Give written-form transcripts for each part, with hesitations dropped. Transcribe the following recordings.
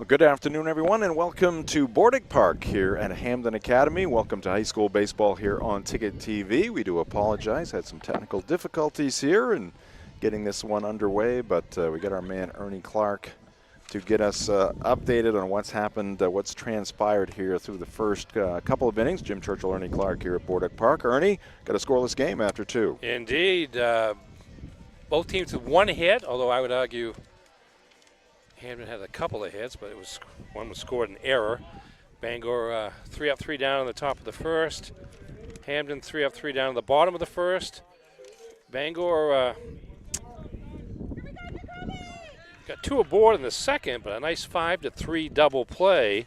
Good afternoon, everyone, and welcome to Bordick Park here at Hampden Academy. Welcome to high school baseball here on Ticket TV. We do apologize, had some technical difficulties here in getting this one underway, but we got our man Ernie Clark to get us updated on what's happened, what's transpired here through the first couple of innings. Jim Churchill, Ernie Clark here at Bordick Park. Ernie, got a scoreless game after two. Indeed. Both teams with one hit, although I would argue Hampden had a couple of hits, but one was scored in error. Bangor 3 up, 3 down on the top of the first. Hampden 3 up, 3 down on the bottom of the first. Bangor got 2 aboard in the second, but a nice 5-3 double play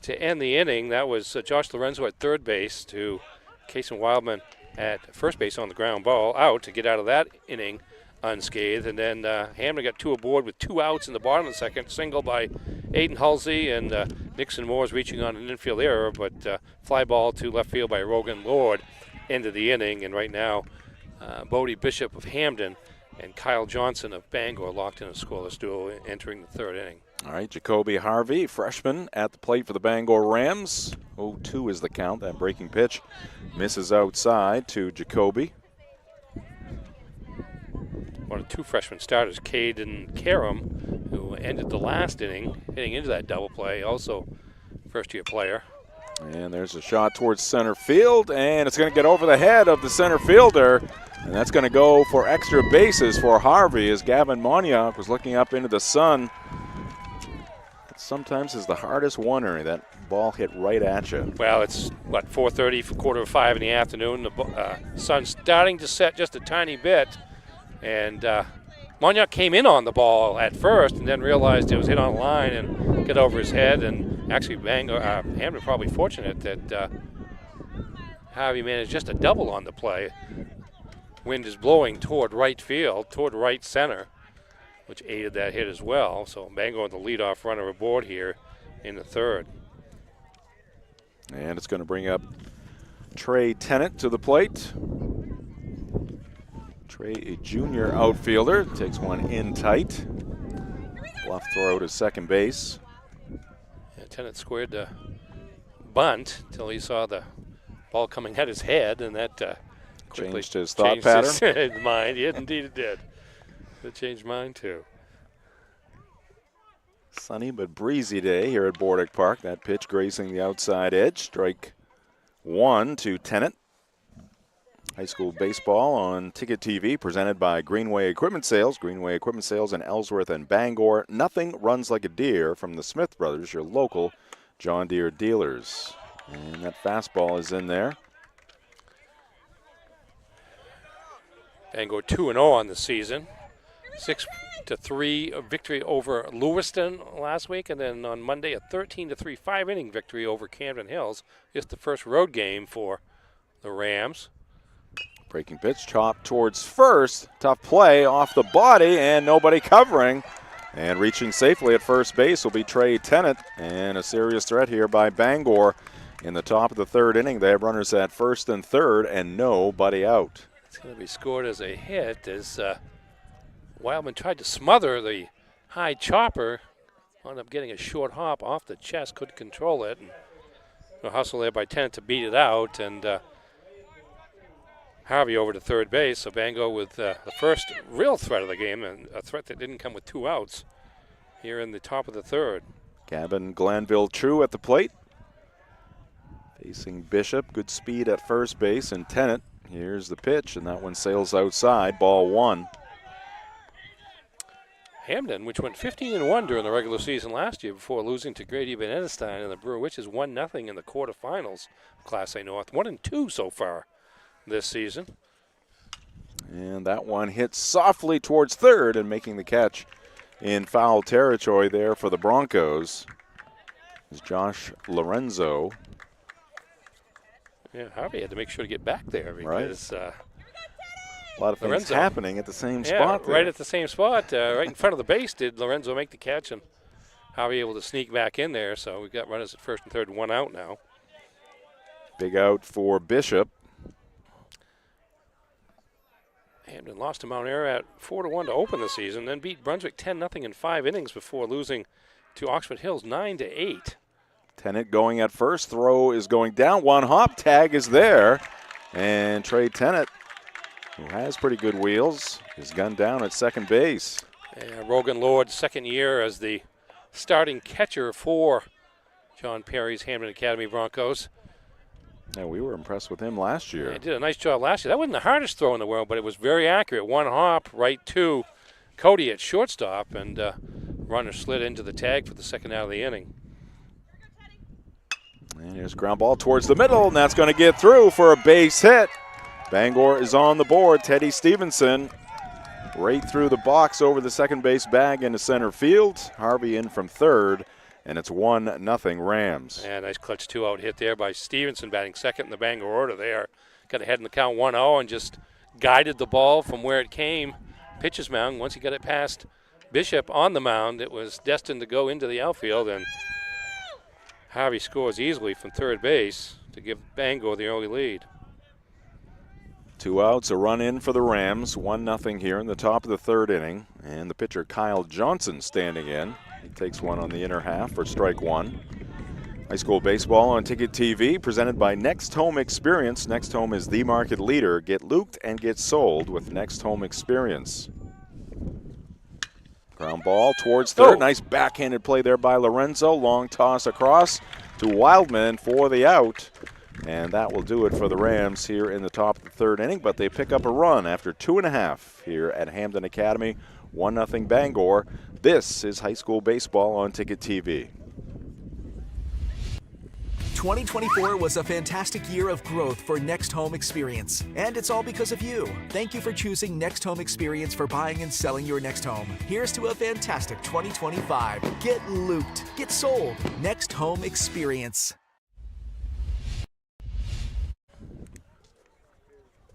to end the inning. That was Josh Lorenzo at third base to Kason Wildman at first base on the ground ball out to get out of that inning unscathed. And then Hampden got 2 aboard with 2 outs in the bottom of the second, single by Aiden Halsey, and Nixon Moore's reaching on an infield error, but fly ball to left field by Rogan Lord into the inning. And right now, Bodie Bishop of Hampden and Kyle Johnson of Bangor locked in a scoreless duel entering the third inning. All right, Jacoby Harvey, freshman, at the plate for the Bangor Rams. 0-2 is the count. That breaking pitch misses outside to Jacoby. One of 2 freshman starters, Caden Karam, who ended the last inning, hitting into that double play, also first-year player. And there's a shot towards center field, and it's going to get over the head of the center fielder, and that's going to go for extra bases for Harvey as Gavin Monyak was looking up into the sun. It sometimes is the hardest one, Ernie. That ball hit right at you. Well, it's, 4:30, quarter of 5 in the afternoon. The sun's starting to set just a tiny bit. And Monyak came in on the ball at first and then realized it was hit on the line and get over his head. And actually, Hampden probably fortunate that Harvey managed just a double on the play. Wind is blowing toward right field, toward right center, which aided that hit as well. So Bangor the leadoff runner aboard here in the third. And it's going to bring up Trey Tennant to the plate. Trey, a junior outfielder, takes one in tight. Bluff throw to second base. Yeah, Tennant squared the bunt until he saw the ball coming at his head, and that quickly changed his thought pattern. His mind. Yeah, indeed it did. It changed mine too. Sunny but breezy day here at Bordick Park. That pitch grazing the outside edge. Strike 1 to Tennant. High school baseball on Ticket TV, presented by Greenway Equipment Sales. Greenway Equipment Sales in Ellsworth and Bangor. Nothing runs like a deer from the Smith Brothers, your local John Deere dealers. And that fastball is in there. Bangor 2-0 on the season. 6-3 victory over Lewiston last week, and then on Monday a 13-3 5-inning victory over Camden Hills. Just the first road game for the Rams. Breaking pitch, chopped towards first. Tough play off the body and nobody covering. And reaching safely at first base will be Trey Tennant. And a serious threat here by Bangor in the top of the third inning. They have runners at first and third and nobody out. It's going to be scored as a hit as Wildman tried to smother the high chopper. Wound up getting a short hop off the chest, couldn't control it. And a hustle there by Tennant to beat it out. And Harvey over to third base, so Bangor with the first real threat of the game, and a threat that didn't come with 2 outs here in the top of the third. Gavin Glanville True at the plate. Facing Bishop, good speed at first base, and Tennant. Here's the pitch, and that one sails outside, ball 1. Hampden, which went 15-1 during the regular season last year before losing to Grady Van Edestein and the Brewer Witches 1-0 in the quarterfinals of Class A North. 1-2 so far this season. And that one hits softly towards third, and making the catch in foul territory there for the Broncos is Josh Lorenzo. Yeah, Harvey had to make sure to get back there because a lot of things Lorenzo happening at the same spot there. Right at the same spot. Right in front of the base did Lorenzo make the catch, and Harvey able to sneak back in there. So we've got runners at first and third, 1 out now. Big out for Bishop. Hampden lost to Mount Ayr at 4-1 to open the season, then beat Brunswick 10-0 in 5 innings before losing to Oxford Hills, 9-8. Tennant going at first. Throw is going down. One hop. Tag is there. And Trey Tennant, who has pretty good wheels, is gunned down at second base. Rogan Lord, second year as the starting catcher for John Perry's Hampden Academy Broncos. Yeah, we were impressed with him last year. He did a nice job last year. That wasn't the hardest throw in the world, but it was very accurate. One hop right to Cody at shortstop, and runner slid into the tag for the second out of the inning. And here's ground ball towards the middle, and that's going to get through for a base hit. Bangor is on the board. Teddy Stevenson right through the box over the second base bag into center field. Harvey in from third, and it's 1-0 Rams. And nice clutch two-out hit there by Stevenson, batting second in the Bangor order there. Got ahead in the count 1-0 and just guided the ball from where it came. Pitcher's mound. Once he got it past Bishop on the mound, it was destined to go into the outfield, and Harvey scores easily from third base to give Bangor the early lead. 2 outs, a run in for the Rams. 1-0 here in the top of the third inning. And the pitcher Kyle Johnson standing in. He takes one on the inner half for strike one. High school baseball on Ticket TV, presented by Next Home Experience. Next Home is the market leader. Get looped and get sold with Next Home Experience. Ground ball towards third. Oh. Nice backhanded play there by Lorenzo. Long toss across to Wildman for the out. And that will do it for the Rams here in the top of the third inning. But they pick up a run after 2.5 here at Hampden Academy. 1-0 Bangor. This is high school baseball on Ticket TV. 2024 was a fantastic year of growth for Next Home Experience, and it's all because of you. Thank you for choosing Next Home Experience for buying and selling your next home. Here's to a fantastic 2025. Get looped, get sold. Next Home Experience.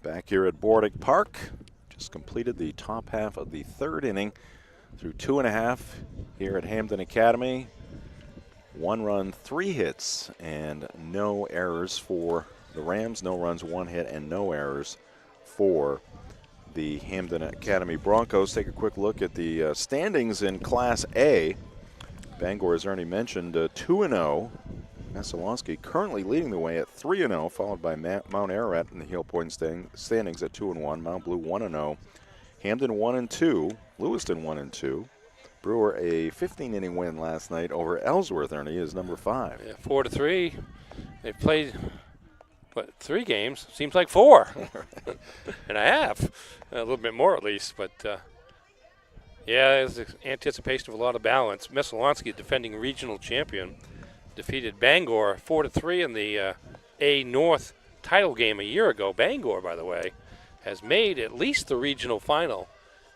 Back here at Bordick Park, just completed the top half of the third inning through 2.5 here at Hampden Academy. 1 run, 3 hits, and no errors for the Rams. No runs, 1 hit, and no errors for the Hampden Academy Broncos. Take a quick look at the standings in Class A. Bangor, as Ernie mentioned, 2-0. Messalonsky currently leading the way at 3-0, followed by Mount Ararat in the Heel Point standings at 2-1. Mount Blue 1-0. Hampden 1-2. Lewiston 1-2. Brewer a 15-inning win last night over Ellsworth. Ernie is number 5. Yeah, 4-3. They've played, 3 games? Seems like 4 and a half. A little bit more at least, but yeah, there's anticipation of a lot of balance. Messalonsky, defending regional champion, defeated Bangor 4-3 in the A North title game a year ago. Bangor, by the way, has made at least the regional final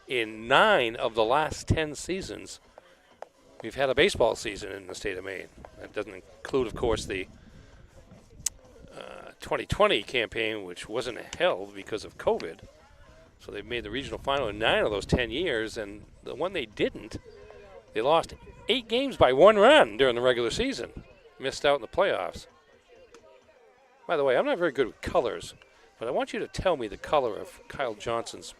in 9 of the last 10 seasons. We've had a baseball season in the state of Maine. That doesn't include, of course, the 2020 campaign, which wasn't held because of COVID. So they've made the regional final in 9 of those 10 years, and the one they didn't, they lost 8 games by 1 run during the regular season. Missed out in the playoffs. By the way, I'm not very good with colors, but I want you to tell me the color of Kyle Johnson's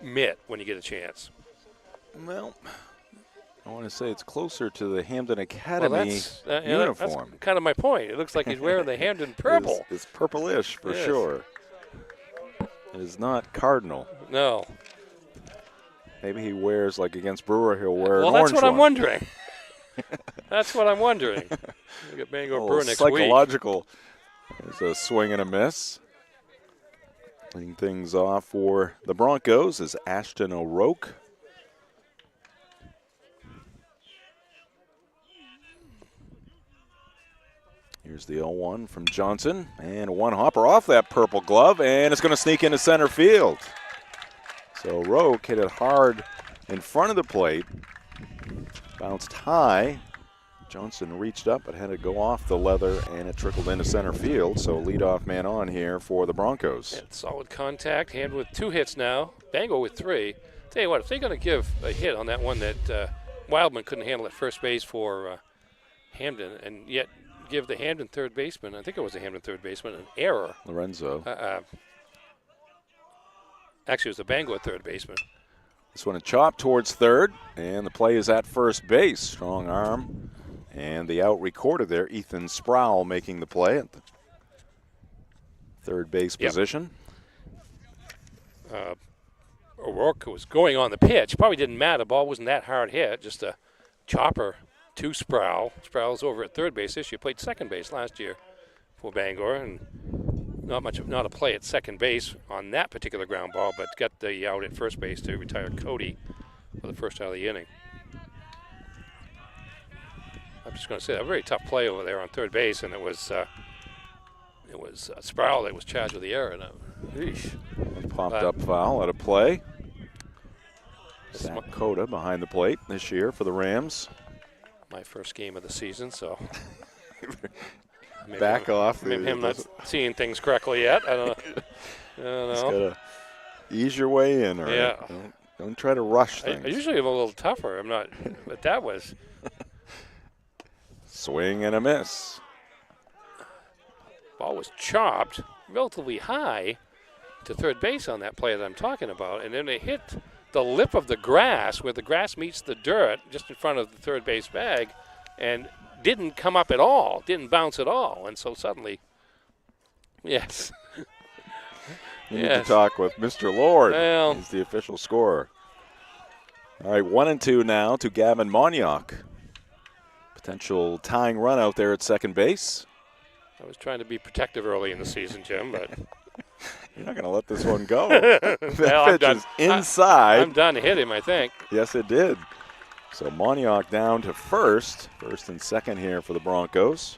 mitt when you get a chance. Well, I want to say it's closer to the Hampden Academy uniform. That's kind of my point. It looks like he's wearing the Hampden purple. It's purplish for sure. It is not cardinal. No. Maybe he wears, like against Brewer, he'll wear an orange orange that's what one. I'm wondering. That's what I'm wondering. We get Bangor Brewer next week. Psychological. There's a swing and a miss. Leading things off for the Broncos is Ashton O'Rourke. Here's the 0-1 from Johnson, and one hopper off that purple glove, and it's going to sneak into center field. So O'Rourke hit it hard in front of the plate, bounced high. Johnson reached up but had to go off the leather, and it trickled into center field. So leadoff man on here for the Broncos. And solid contact. Hampden with 2 hits now. Bangor with 3. Tell you what, if they're going to give a hit on that one that Wildman couldn't handle at first base for Hampden, and yet give the Hampden third baseman, I think it was the Hampden third baseman, an error. Lorenzo. Actually, it was the Bangor third baseman. This one a chop towards third, and the play is at first base. Strong arm, and the out recorded there. Ethan Sproul making the play at the third base position. O'Rourke was going on the pitch. Probably didn't matter. The ball wasn't that hard hit. Just a chopper to Sproul. Sproul's over at third base this year. Played second base last year for Bangor, and not a play at second base on that particular ground ball, but got the out at first base to retire Cody for the first out of the inning. I'm just going to say a very tough play over there on third base, and it was Sproul that was charged with the error. Popped up foul out of play. Zach Cota behind the plate this year for the Rams. My first game of the season, so back off. Maybe him not seeing things correctly yet. I don't know. Just gotta ease your way in, right? Yeah. Don't try to rush things. I usually am a little tougher. I'm not, but that was swing and a miss. Ball was chopped relatively high to third base on that play that I'm talking about, and then it hit the lip of the grass where the grass meets the dirt just in front of the third base bag, and didn't come up at all, didn't bounce at all, and so suddenly, yes. You need to talk with Mr. Lord. Well, he's the official scorer. All right, 1-2 now to Gavin Monyock. Potential tying run out there at second base. I was trying to be protective early in the season, Jim, but you're not going to let this one go. That pitch is inside. I'm done. Hit him, I think. Yes, it did. So Monyock down to first and second here for the Broncos.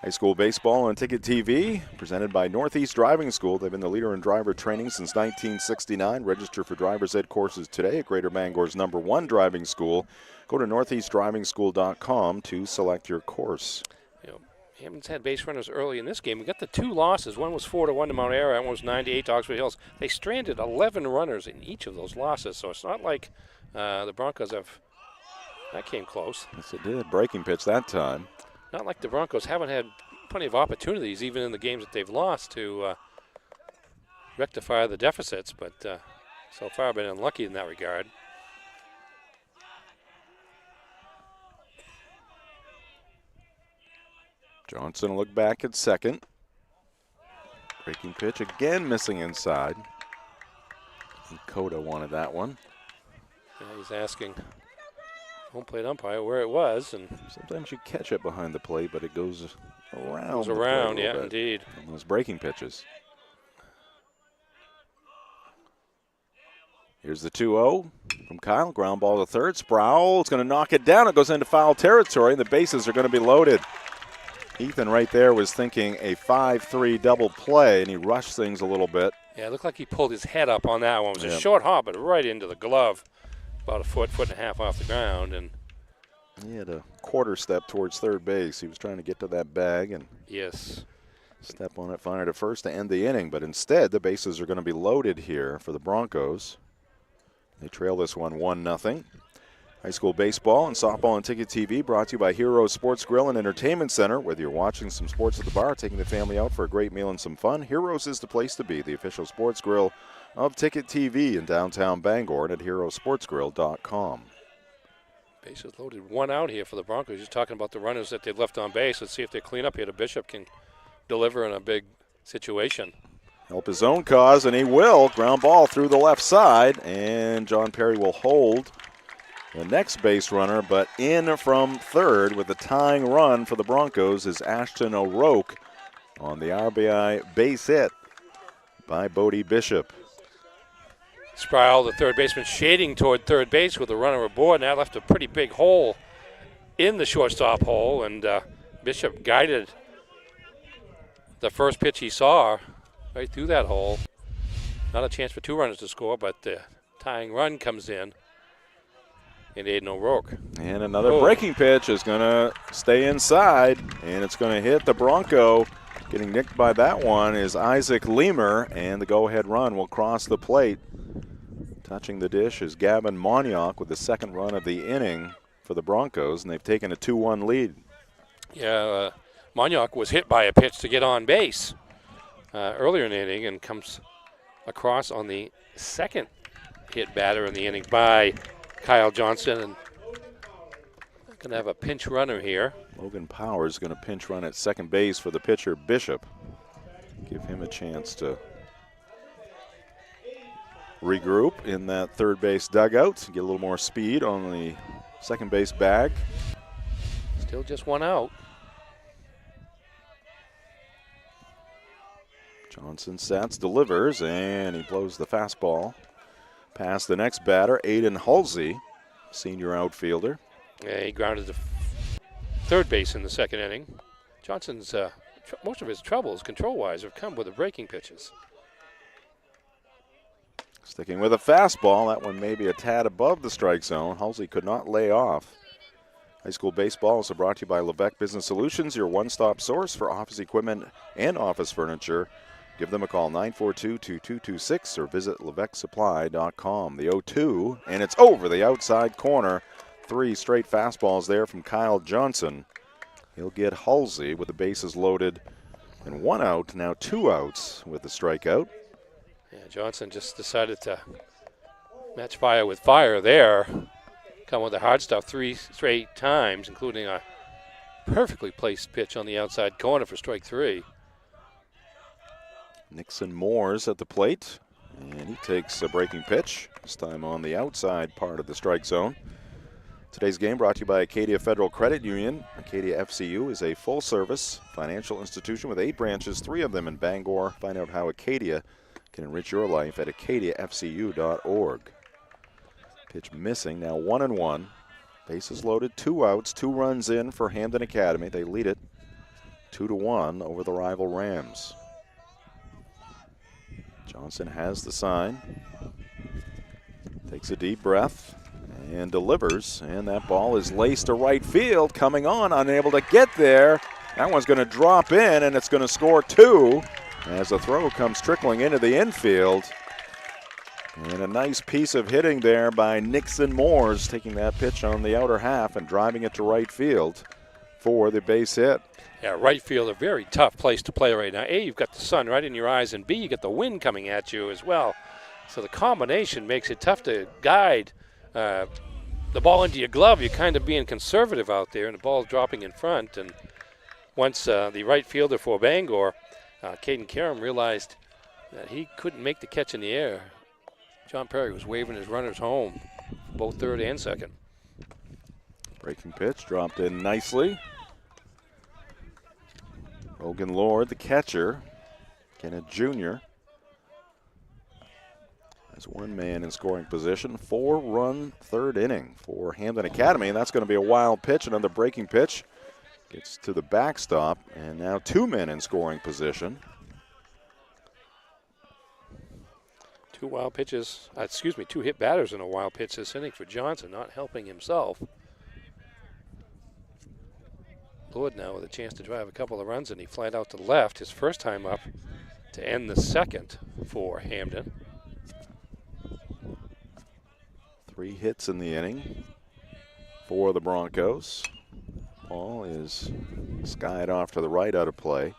High school baseball on Ticket TV, presented by Northeast Driving School. They've been the leader in driver training since 1969. Register for driver's ed courses today at Greater Bangor's #1 driving school. Go to northeastdrivingschool.com to select your course. Hampden's had base runners early in this game. We got the two losses. One was 4-1 to Mount Airy, and one was 9-8 to Oxford Hills. They stranded 11 runners in each of those losses, so it's not like the Broncos have. That came close. Yes, it did. Breaking pitch that time. Not like the Broncos haven't had plenty of opportunities, even in the games that they've lost, to rectify the deficits, but so far been unlucky in that regard. Johnson will look back at second. Breaking pitch again, missing inside. And Cota wanted that one. Yeah, he's asking home plate umpire where it was, and sometimes you catch it behind the plate, but it goes around. Goes around, yeah, indeed. On those breaking pitches. Here's the 2-0 from Kyle. Ground ball to third. Sproul is going to knock it down. It goes into foul territory, and the bases are going to be loaded. Ethan right there was thinking a 5-3 double play, and he rushed things a little bit. Yeah, it looked like he pulled his head up on that one. It was a short hop, but right into the glove, about a foot and a half off the ground. And he had a quarter step towards third base. He was trying to get to that bag and step on it, find it at first to end the inning. But instead, the bases are going to be loaded here for the Broncos. They trail this one 1-0. High school baseball and softball on Ticket TV brought to you by Heroes Sports Grill and Entertainment Center. Whether you're watching some sports at the bar or taking the family out for a great meal and some fun, Heroes is the place to be. The official sports grill of Ticket TV in downtown Bangor and at herosportsgrill.com. Bases loaded, one out here for the Broncos. Just talking about the runners that they've left on base. Let's see if they clean up here. The Bishop can deliver in a big situation. Help his own cause, and he will. Ground ball through the left side, and John Perry will hold the next base runner, but in from third with the tying run for the Broncos is Ashton O'Rourke on the RBI base hit by Bodie Bishop. Sproul, the third baseman, shading toward third base with the runner aboard, and that left a pretty big hole in the shortstop hole, and Bishop guided the first pitch he saw right through that hole. Not a chance for two runners to score, but the tying run comes in. And Aiden O'Rourke. And another breaking pitch is going to stay inside, and it's going to hit the Bronco. Getting nicked by that one is Isaac Leamer, and the go-ahead run will cross the plate. Touching the dish is Gavin Monyock with the second run of the inning for the Broncos, and they've taken a 2-1 lead. Yeah, Monyock was hit by a pitch to get on base earlier in the inning and comes across on the second hit batter in the inning by Kyle Johnson, and going to have a pinch runner here. Logan Powers going to pinch run at second base for the pitcher, Bishop. Give him a chance to regroup in that third base dugout, get a little more speed on the second base bag. Still just one out. Johnson sets, delivers, and he blows the fastball past the next batter, Aiden Halsey, senior outfielder. Yeah, he grounded to third base in the second inning. Johnson's most of his troubles, control-wise, have come with the breaking pitches. Sticking with a fastball, that one may be a tad above the strike zone. Halsey could not lay off. High school baseball is brought to you by Levesque Business Solutions, your one-stop source for office equipment and office furniture. Give them a call, 942-2226, or visit LevesqueSupply.com. The 0-2, and it's over the outside corner. 3 straight fastballs there from Kyle Johnson. He'll get Halsey with the bases loaded and 1 out, now 2 outs with the strikeout. Yeah, Johnson just decided to match fire with fire there. Come with the hard stuff 3 straight times, including a perfectly placed pitch on the outside corner for strike 3. Nixon Moores at the plate, and he takes a breaking pitch, this time on the outside part of the strike zone. Today's game brought to you by Acadia Federal Credit Union. Acadia FCU is a full-service financial institution with 8 branches, 3 of them in Bangor. Find out how Acadia can enrich your life at acadiafcu.org. Pitch missing, now 1-1. Bases loaded, 2 outs, 2 runs in for Hampden Academy. They lead it 2-1 over the rival Rams. Johnson has the sign, takes a deep breath, and delivers, and that ball is laced to right field, coming on, unable to get there. That one's going to drop in, and it's going to score 2 as the throw comes trickling into the infield. And a nice piece of hitting there by Nixon Moores, taking that pitch on the outer half and driving it to right field for the base hit. Yeah, right field, a very tough place to play right now. A, you've got the sun right in your eyes, and B, you get the wind coming at you as well. So the combination makes it tough to guide the ball into your glove. You're kind of being conservative out there, and the ball's dropping in front. And once the right fielder for Bangor, Caden Karam, realized that he couldn't make the catch in the air, John Perry was waving his runners home, both third and second. Breaking pitch dropped in nicely. Logan Lord, the catcher, Kenneth Jr. has 1 man in scoring position. 4-run third inning for Hampden Academy, and that's going to be a wild pitch. Another breaking pitch gets to the backstop, and now 2 men in scoring position. 2 wild pitches, 2 hit batters in a wild pitch this inning for Johnson, not helping himself. Lord now with a chance to drive a couple of runs, and he flied out to left his first time up to end the second for Hampden. 3 hits in the inning for the Broncos. Ball is skied off to the right, out of play.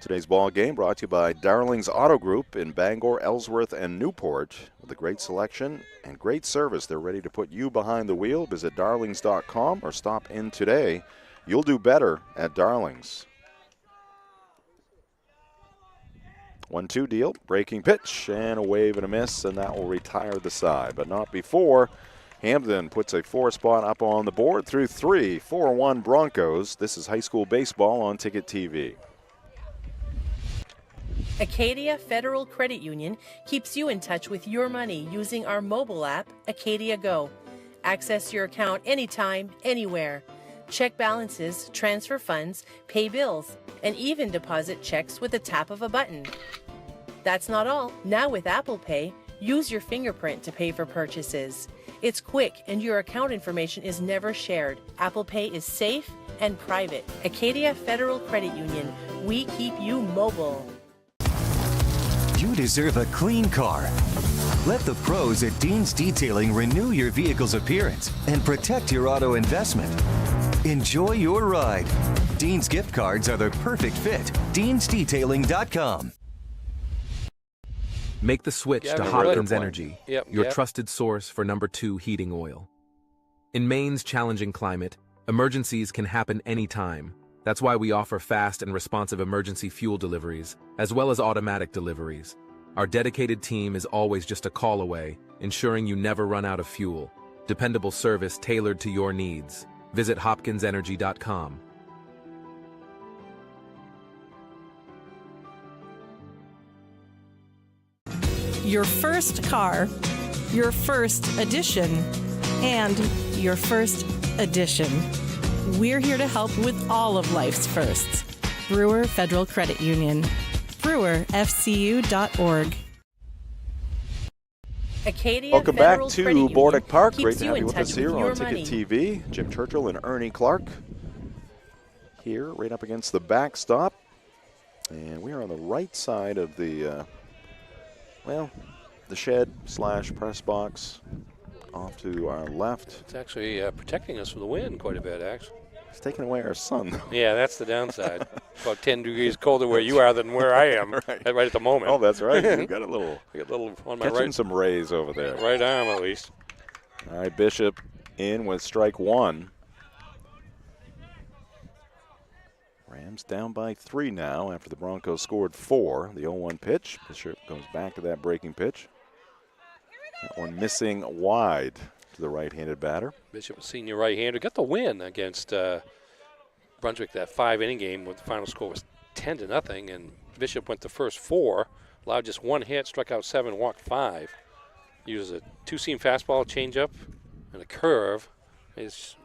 Today's ball game brought to you by Darling's Auto Group in Bangor, Ellsworth, and Newport. With a great selection and great service, they're ready to put you behind the wheel. Visit darlings.com or stop in today. You'll do better at Darlings. 1-2 deal, breaking pitch, and a wave and a miss, and that will retire the side, but not before. Hampden puts a 4 spot up on the board through 3, 4-1 Broncos. This is high school baseball on Ticket TV. Acadia Federal Credit Union keeps you in touch with your money using our mobile app, Acadia Go. Access your account anytime, anywhere. Check balances, transfer funds, pay bills, and even deposit checks with the tap of a button. That's not all. Now with Apple Pay, use your fingerprint to pay for purchases. It's quick and your account information is never shared. Apple Pay is safe and private. Acadia Federal Credit Union. We keep you mobile. You deserve a clean car. Let the pros at Dean's Detailing renew your vehicle's appearance and protect your auto investment. Enjoy your ride. Dean's gift cards are the perfect fit. Dean'sDetailing.com. Make the switch Yeah, to remember Hopkins that? Energy, Yep, your yep. trusted source for #2 heating oil. In Maine's challenging climate, emergencies can happen anytime. That's why we offer fast and responsive emergency fuel deliveries, as well as automatic deliveries. Our dedicated team is always just a call away, ensuring you never run out of fuel. Dependable service tailored to your needs. Visit hopkinsenergy.com. Your first car, your first edition, and your first edition. We're here to help with all of life's firsts. Brewer Federal Credit Union. brewerfcu.org. Acadia Welcome Federal back to Credit Union Bordick Park. keeps Great to you have in you with touch us here your on money. Ticket TV. Jim Churchill and Ernie Clark here right up against the backstop. And we are on the right side of the, the shed / press box off to our left. It's actually protecting us from the wind quite a bit, actually. It's taking away our sun, though. Yeah, that's the downside. About 10 degrees colder where you are than where I am right at the moment. Oh, that's right. You've got a little, I got a little on my catching right, some rays over there. right arm at least. All right, Bishop in with strike one. Rams down by 3 now after the Broncos scored 4. The 0-1 pitch. Bishop goes back to that breaking pitch. That one missing wide to the right-handed batter. Bishop, a senior right-hander, got the win against Brunswick, that 5-inning game where the final score was 10-0, and Bishop went the first 4, allowed just 1 hit, struck out 7, walked 5. Uses a 2-seam fastball, changeup, and a curve. He's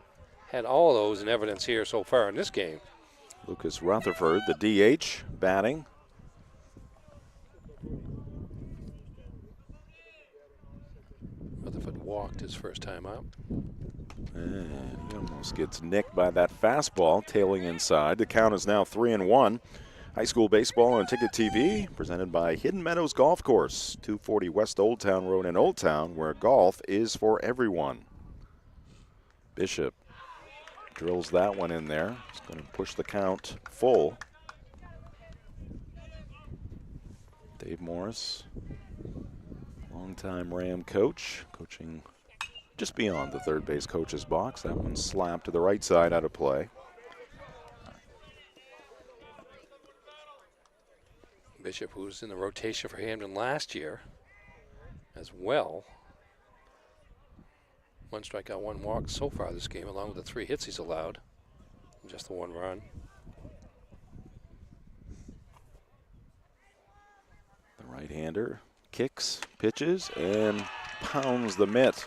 had all of those in evidence here so far in this game. Lucas Rutherford, the DH, batting. Rutherford walked his first time out. And he almost gets nicked by that fastball, tailing inside. The count is now 3-1. High school baseball on Ticket TV, presented by Hidden Meadows Golf Course, 240 West Old Town Road in Old Town, where golf is for everyone. Bishop drills that one in there. He's going to push the count full. Dave Morris, longtime Ram coach, coaching just beyond the third base coach's box. That one's slapped to the right side, out of play. Bishop, who was in the rotation for Hampden last year as well. 1 strikeout, 1 walk so far this game, along with the 3 hits he's allowed. Just the 1 run. The right-hander kicks, pitches, and pounds the mitt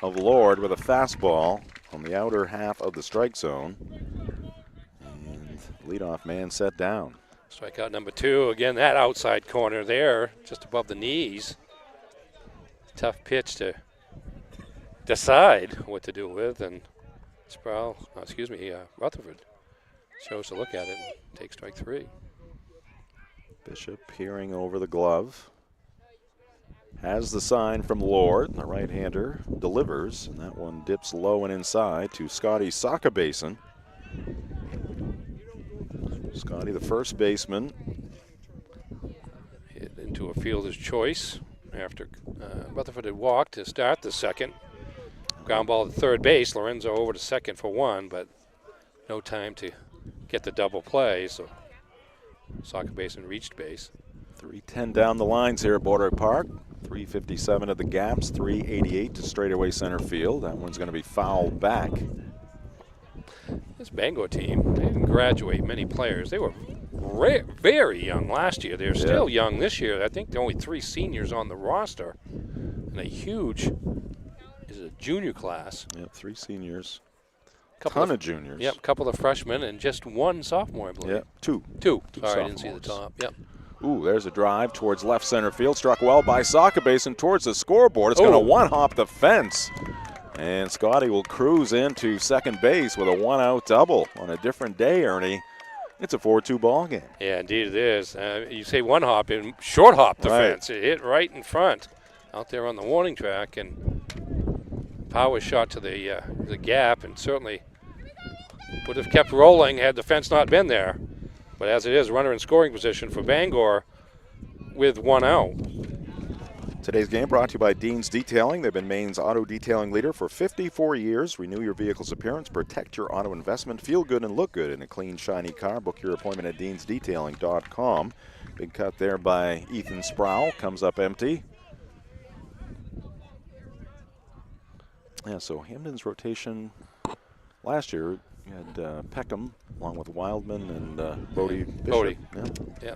of Lord with a fastball on the outer half of the strike zone. And leadoff man set down. Strikeout number 2. Again, that outside corner there, just above the knees. Tough pitch to decide what to do with, and Rutherford chose to look at it and take strike 3. Bishop peering over the glove. Has the sign from Lord. The right-hander delivers, and that one dips low and inside to Scotty Sakabason. Scotty, the first baseman. Hit into a fielder's choice after Rutherford had walked to start the second. Ground ball to third base. Lorenzo over to second for 1, but no time to get the double play, so Sakabason reached base. 3:10 down the lines here at Border Park. 3:57 at the gaps, 3:88 to straightaway center field. That one's going to be fouled back. This Bangor team, they didn't graduate many players. They were very young last year. They're still young this year. I think there are only 3 seniors on the roster, and a huge junior class. Yep, 3 seniors. Couple Ton of juniors. Yep, couple of freshmen and just 1 sophomore, I believe. Yep, 2. Sorry, I didn't see the top. Yep. Ooh, there's a drive towards left center field. Struck well by Sakabason towards the scoreboard. It's going to one-hop the fence. And Scotty will cruise into second base with a 1-out double. On a different day, Ernie, it's a 4-2 ball game. Yeah, indeed it is. You say one hop, and short hop the fence. It hit right in front out there on the warning track, and power shot to the gap, and certainly would have kept rolling had the fence not been there. But as it is, runner in scoring position for Bangor with 1 out. Today's game brought to you by Dean's Detailing. They've been Maine's auto detailing leader for 54 years. Renew your vehicle's appearance, protect your auto investment, feel good and look good in a clean, shiny car. Book your appointment at deansdetailing.com. Big cut there by Ethan Sproul. Comes up empty. Yeah, so Hampden's rotation last year, you had Peckham along with Wildman and Bodie Bishop. Bodie. Yeah. Yeah.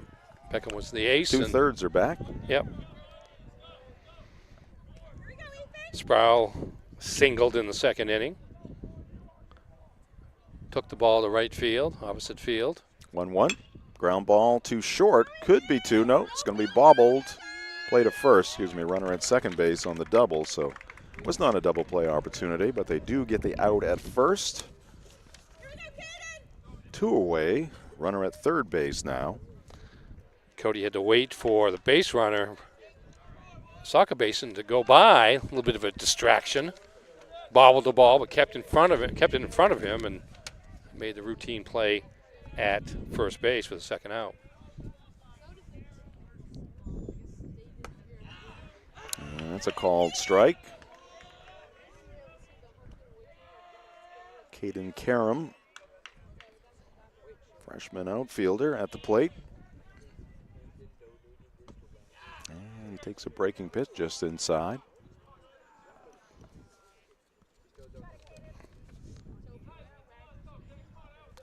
Peckham was the ace. Two-thirds are back. Yep. Sproul singled in the second inning. Took the ball to right field, opposite field. 1-1. Ground ball too short. Could be two. No, it's going to be bobbled. Play to first. Runner at second base on the double. So it was not a double play opportunity, but they do get the out at first. 2 away. Runner at third base now. Cody had to wait for the base runner, Soccer Basin, to go by. A little bit of a distraction. Bobbled the ball, but kept it in front of him, and made the routine play at first base for the second out. And that's a called strike. Caden Karam, freshman outfielder, at the plate. And he takes a breaking pitch just inside.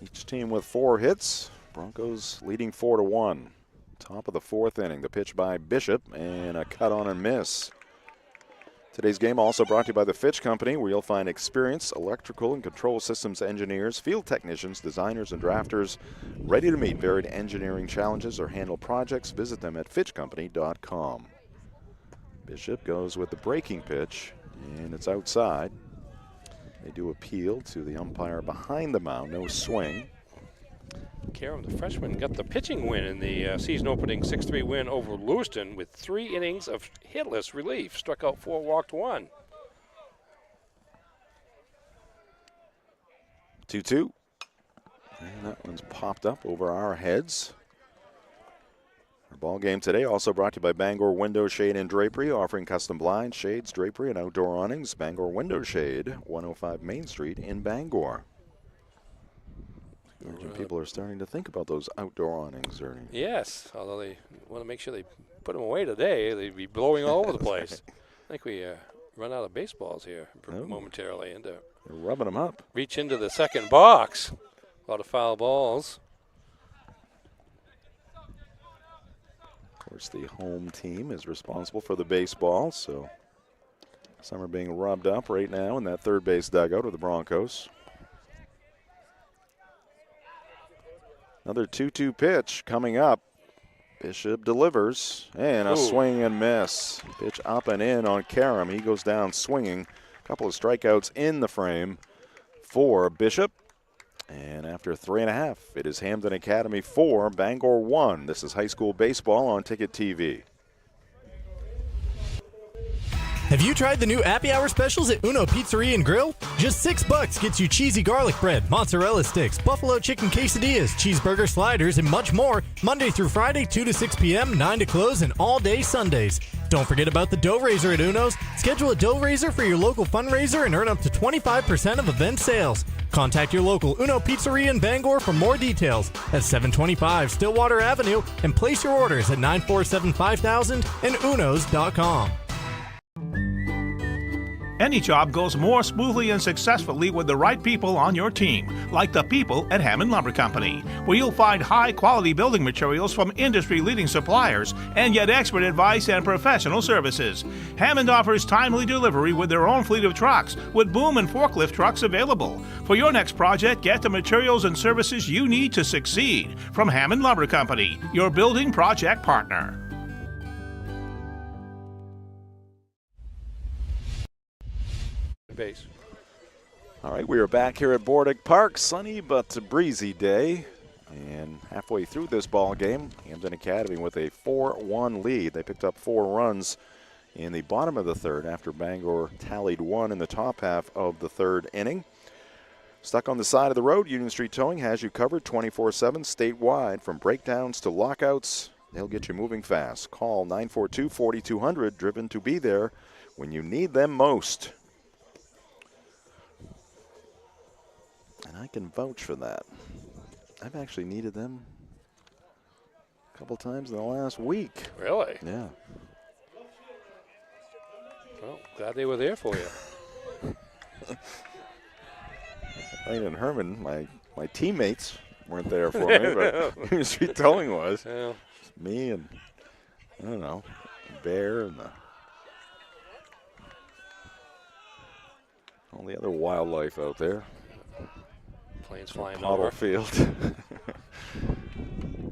Each team with 4 hits. Broncos leading 4-1. Top of the 4th inning. The pitch by Bishop and a cut on and miss. Today's game also brought to you by the Fitch Company, where you'll find experienced electrical and control systems engineers, field technicians, designers, and drafters ready to meet varied engineering challenges or handle projects. Visit them at fitchcompany.com. Bishop goes with the breaking pitch, and it's outside. They do appeal to the umpire behind the mound. No swing. Karam, the freshman, got the pitching win in the season-opening 6-3 win over Lewiston with 3 innings of hitless relief. Struck out 4, walked 1. 2-2. And that one's popped up over our heads. Our ball game today also brought to you by Bangor Window Shade and Drapery, offering custom blinds, shades, drapery, and outdoor awnings. Bangor Window Shade, 105 Main Street in Bangor. People are starting to think about those outdoor awnings, Ernie. Yes, although they want to make sure they put them away today. They'd be blowing all over the place. I think we run out of baseballs here momentarily. And They're rubbing them up. reach into the second box. A lot of foul balls. Of course, the home team is responsible for the baseball, so some are being rubbed up right now in that third base dugout of the Broncos. Another 2-2 pitch coming up. Bishop delivers, and a swing and miss. Pitch up and in on Karam. He goes down swinging. A couple of strikeouts in the frame for Bishop. And after 3.5, it is Hampden Academy 4, Bangor 1. This is high school baseball on Ticket TV. Have you tried the new Happy Hour specials at Uno Pizzeria and Grill? Just $6 gets you cheesy garlic bread, mozzarella sticks, buffalo chicken quesadillas, cheeseburger sliders, and much more. Monday through Friday, 2 to 6 p.m., 9 to close, and all day Sundays. Don't forget about the dough raiser at Uno's. Schedule a dough raiser for your local fundraiser and earn up to 25% of event sales. Contact your local Uno Pizzeria in Bangor for more details at 725 Stillwater Avenue and place your orders at 947-5000 and unos.com. Any job goes more smoothly and successfully with the right people on your team, like the people at Hammond Lumber Company, where you'll find high-quality building materials from industry-leading suppliers and get expert advice and professional services. Hammond offers timely delivery with their own fleet of trucks, with boom and forklift trucks available. For your next project, get the materials and services you need to succeed from Hammond Lumber Company, your building project partner. Base. All right, we are back here at Bordick Park. Sunny but breezy day. And halfway through this ball game, Hampden Academy with a 4-1 lead. They picked up 4 runs in the bottom of the third after Bangor tallied 1 in the top half of the third inning. Stuck on the side of the road, Union Street Towing has you covered 24/7 statewide, from breakdowns to lockouts. They'll get you moving fast. Call 942-4200, driven to be there when you need them most. And I can vouch for that. I've actually needed them a couple times in the last week. Really? Yeah. Well, glad they were there for you. Lane and Herman, my teammates weren't there for me, but Street Towing was. Yeah. Me and, I don't know, Bear and all the other wildlife out there. Planes flying Pottle over. Field.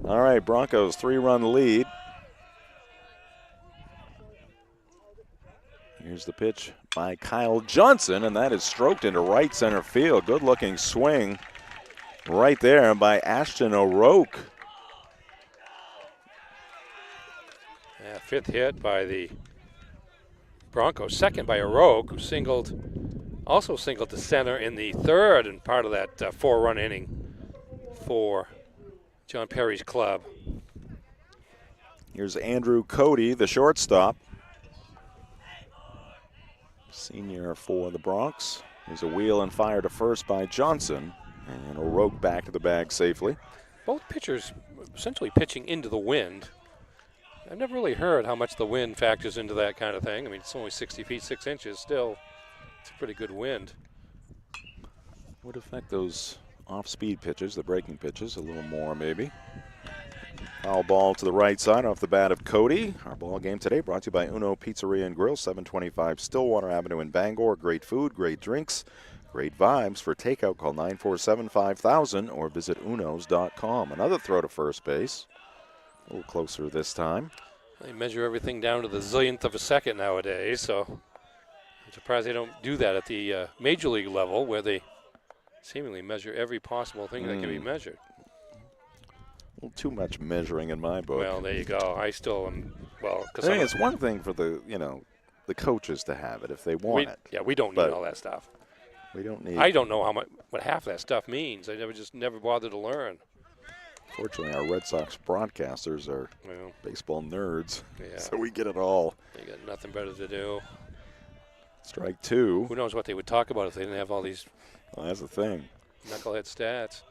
All right, Broncos 3-run lead. Here's the pitch by Kyle Johnson, and that is stroked into right center field. Good-looking swing right there by Ashton O'Rourke. Yeah, 5th hit by the Broncos. 2nd by O'Rourke, who also singled to center in the 3rd and part of that 4-run inning for John Perry's club. Here's Andrew Cody, the shortstop. Senior for the Bronx. There's a wheel and fire to first by Johnson. And O'Rourke back to the bag safely. Both pitchers essentially pitching into the wind. I've never really heard how much the wind factors into that kind of thing. I mean, it's only 60 feet, 6 inches. Still, it's a pretty good wind. Would affect those off-speed pitches, the breaking pitches, a little more maybe. Foul ball to the right side off the bat of Cody. Our ball game today brought to you by Uno Pizzeria and Grill, 725 Stillwater Avenue in Bangor. Great food, great drinks, great vibes. For takeout, call 947-5000 or visit unos.com. Another throw to first base. A little closer this time. They measure everything down to the zillionth of a second nowadays, so I'm surprised they don't do that at the major league level, where they seemingly measure every possible thing that can be measured. A little too much measuring in my book. Well, there you go. I still am, well, I because think it's one thing for the, the coaches to have it if they want it. Yeah, we don't need all that stuff. We don't need. I don't know what half that stuff means. I never bothered to learn. Fortunately, our Red Sox broadcasters are baseball nerds, so we get it all. They got nothing better to do. Strike two. Who knows what they would talk about if they didn't have all these Well, that's the thing. knucklehead stats.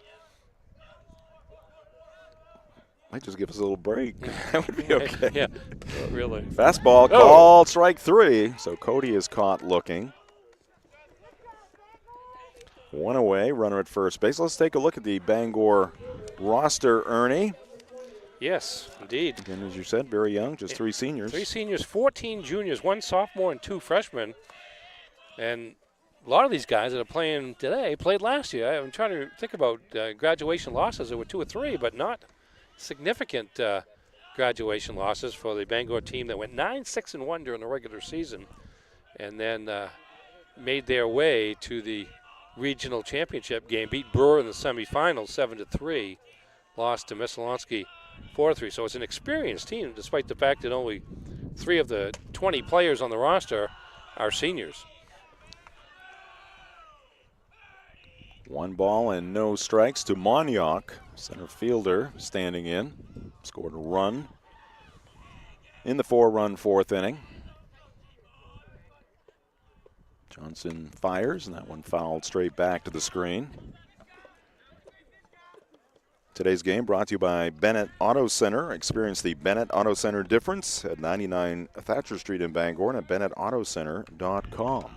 Might just give us a little break. That would be okay. Yeah, really. Fastball called, strike three. So Cody is caught looking. One away, runner at first base. Let's take a look at the Bangor roster, Ernie. Yes, indeed. Again, as you said, very young, just 3 seniors. 3 seniors, 14 juniors, 1 sophomore and 2 freshmen. And a lot of these guys that are playing today played last year. I'm trying to think about graduation losses. There were 2 or 3, but not significant graduation losses for the Bangor team that went 9-6-1 during the regular season, and then made their way to the regional championship game, beat Brewer in the semifinals 7-3, lost to Missalonsky 4-3. So it's an experienced team, despite the fact that only 3 of the 20 players on the roster are seniors. 1 ball and no strikes to Monyauk, center fielder, standing in. Scored a run in the 4-run 4th inning. Johnson fires, and that one fouled straight back to the screen. Today's game brought to you by Bennett Auto Center. Experience the Bennett Auto Center difference at 99 Thatcher Street in Bangor and at BennettAutoCenter.com.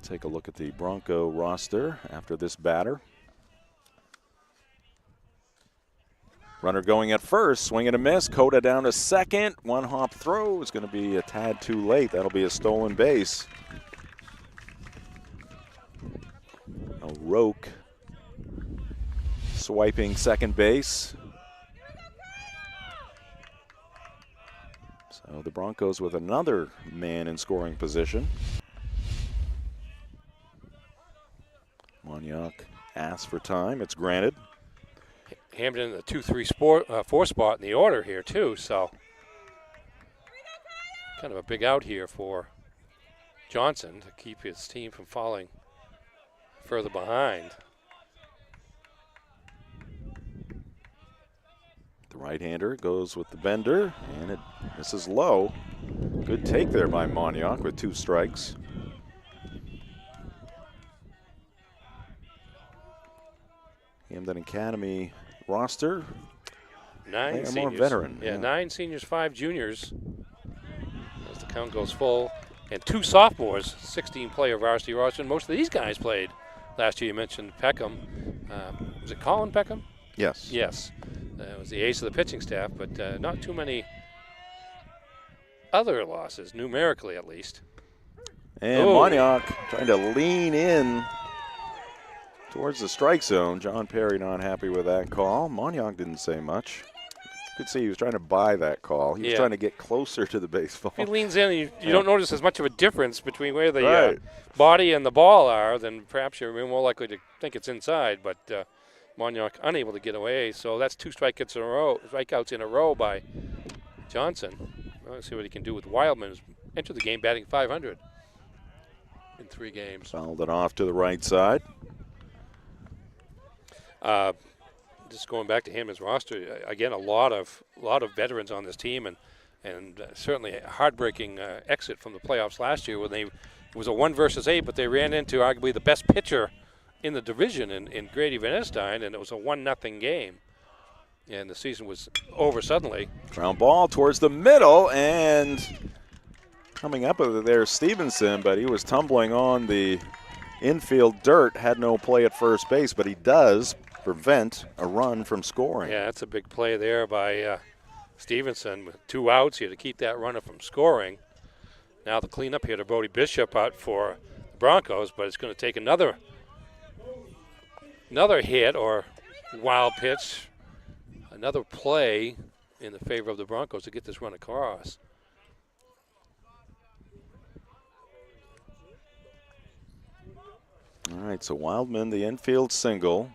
Take a look at the Bronco roster after this batter. Runner going at first, swing and a miss. Coda down to second. 1 hop throw is going to be a tad too late. That'll be a stolen base. O'Rourke swiping second base. So the Broncos with another man in scoring position. Monyauk asks for time. It's granted. Hampden in the 2-3-4 spot in the order here, too, so kind of a big out here for Johnson to keep his team from falling further behind. The right-hander goes with the bender, and this is low. Good take there by Moniak with 2 strikes. Hampden Academy roster. 9 They are seniors. more veteran. Yeah, 9 seniors, 5 juniors. As the count goes full. And 2 sophomores, 16-player varsity roster. And most of these guys played last year. You mentioned Peckham. Was it Colin Peckham? Yes. Yes. It was the ace of the pitching staff, but not too many other losses, numerically at least. And Moniak trying to lean in towards the strike zone. John Perry not happy with that call. Moniak didn't say much. You could see he was trying to buy that call. He was trying to get closer to the baseball. If he leans in, you don't notice as much of a difference between where the body and the ball are, then perhaps you're more likely to think it's inside. But Moniak unable to get away, so that's 2 strikeouts in a row by Johnson. Let's see what he can do with Wildman, who's entered the game batting .500 in 3 games. Fouled it off to the right side. Just going back to him as roster again, a lot of veterans on this team, and certainly a heartbreaking exit from the playoffs last year when it was a 1 versus 8, but they ran into arguably the best pitcher in the division in Grady Van Estine, and it was a 1-0 game, and the season was over suddenly. Ground ball towards the middle, and coming up with it there, Stevenson, but he was tumbling on the infield dirt, had no play at first base, but he does prevent a run from scoring. Yeah, that's a big play there by Stevenson with 2 outs here to keep that runner from scoring. Now the cleanup here to Brody Bishop out for the Broncos, but it's going to take another hit or wild pitch, another play in the favor of the Broncos to get this run across. All right, so Wildman, the infield single.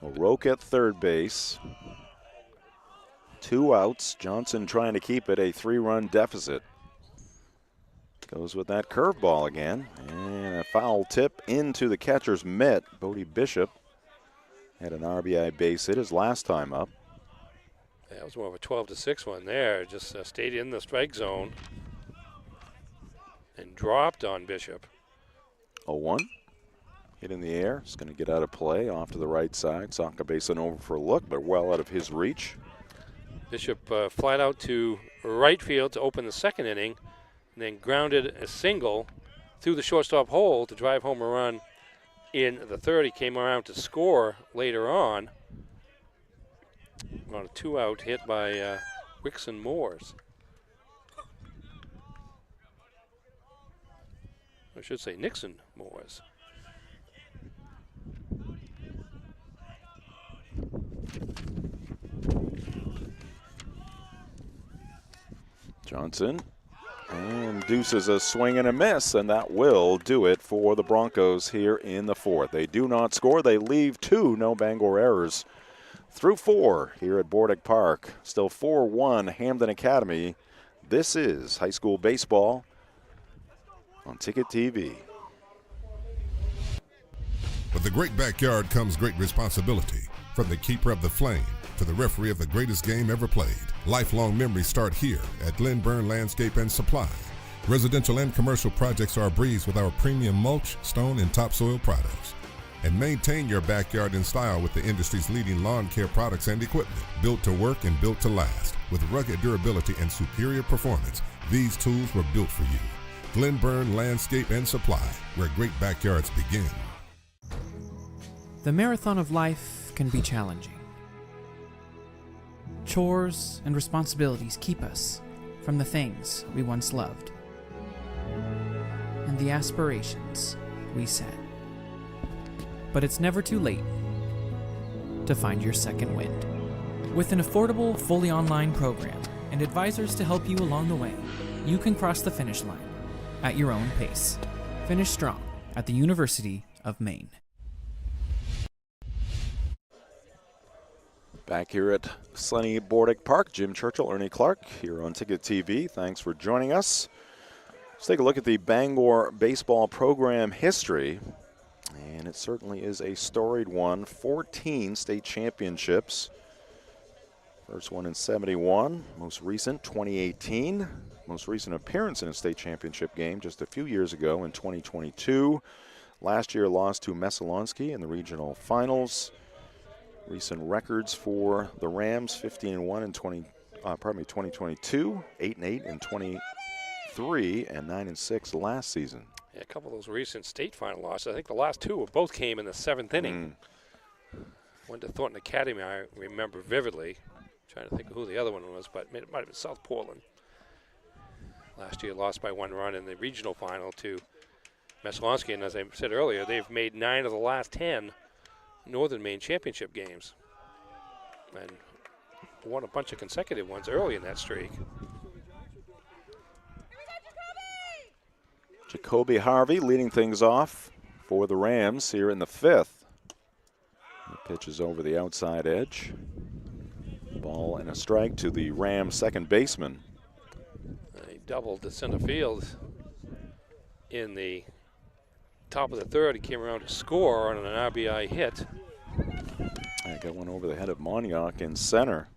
O'Rourke at third base. 2 outs. Johnson trying to keep it a 3-run deficit. Goes with that curveball again. And a foul tip into the catcher's mitt. Bodie Bishop had an RBI base hit his last time up. Yeah, it was more of a 12-6 one there. Just stayed in the strike zone and dropped on Bishop. 0-1. Hit in the air. It's going to get out of play off to the right side. Saka Basin over for a look, but well out of his reach. Bishop flat out to right field to open the 2nd inning, and then grounded a single through the shortstop hole to drive home a run in the 3rd. He came around to score later on a 2-out hit by Wixon Moores. I should say Nixon Moores. Johnson and deuces a swing and a miss, and that will do it for the Broncos here in the 4th. They do not score. They leave 2, no Bangor errors through 4 here at Bordick Park. Still 4-1 Hampden Academy. This is high school baseball on Ticket TV. With the great backyard comes great responsibility. From the keeper of the flame to the referee of the greatest game ever played. Lifelong memories start here at Glenburn Landscape and Supply. Residential and commercial projects are a breeze with our premium mulch, stone, and topsoil products. And maintain your backyard in style with the industry's leading lawn care products and equipment. Built to work and built to last. With rugged durability and superior performance, these tools were built for you. Glenburn Landscape and Supply, where great backyards begin. The marathon of life can be challenging. Chores and responsibilities keep us from the things we once loved and the aspirations we set. But it's never too late to find your second wind. With an affordable, fully online program and advisors to help you along the way, you can cross the finish line at your own pace. Finish strong at the University of Maine. Back here at sunny Bordick Park, Jim Churchill, Ernie Clark here on Ticket TV. Thanks for joining us. Let's take a look at the Bangor baseball program history. And it certainly is a storied one. 14 state championships. First one in 71, most recent 2018. Most recent appearance in a state championship game just a few years ago in 2022. Last year lost to Messalonskee in the regional finals. Recent records for the Rams: 15-1 in 2022, 8-8 in 23, and 9-6 last season. Yeah, a couple of those recent state final losses. I think the last two both came in the 7th inning. Went to Thornton Academy, I remember vividly. Trying to think of who the other one was, but it might have been South Portland. Last year lost by 1 run in the regional final to Messalonskee, and as I said earlier, they've made 9 of the last 10 Northern Maine championship games and won a bunch of consecutive ones early in that streak. Jacoby Harvey leading things off for the Rams here in the 5th. The pitch is over the outside edge. Ball and a strike to the Rams second baseman. He doubled to center field in the top of the 3rd. He came around to score on an RBI hit. I got one over the head of Monyauk in center.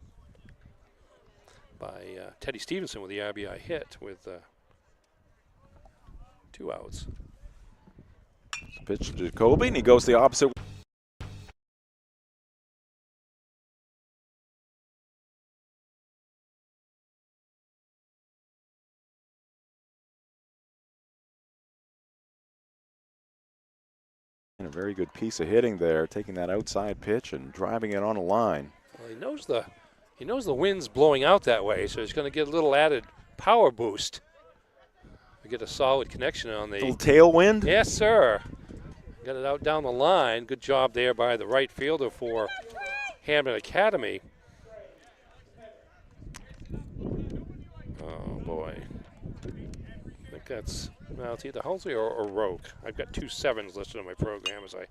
By Teddy Stevenson with the RBI hit with 2 outs. Pitch to Jacoby, and he goes the opposite. And a very good piece of hitting there, taking that outside pitch and driving it on a line. Well, he knows the wind's blowing out that way, so he's going to get a little added power boost. We get a solid connection on the little tailwind. Yes, sir. Got it out down the line. Good job there by the right fielder for Hampden Academy. Oh boy, I think that's it's either Halsey or Roke. I've got 2 7s listed on my program as I.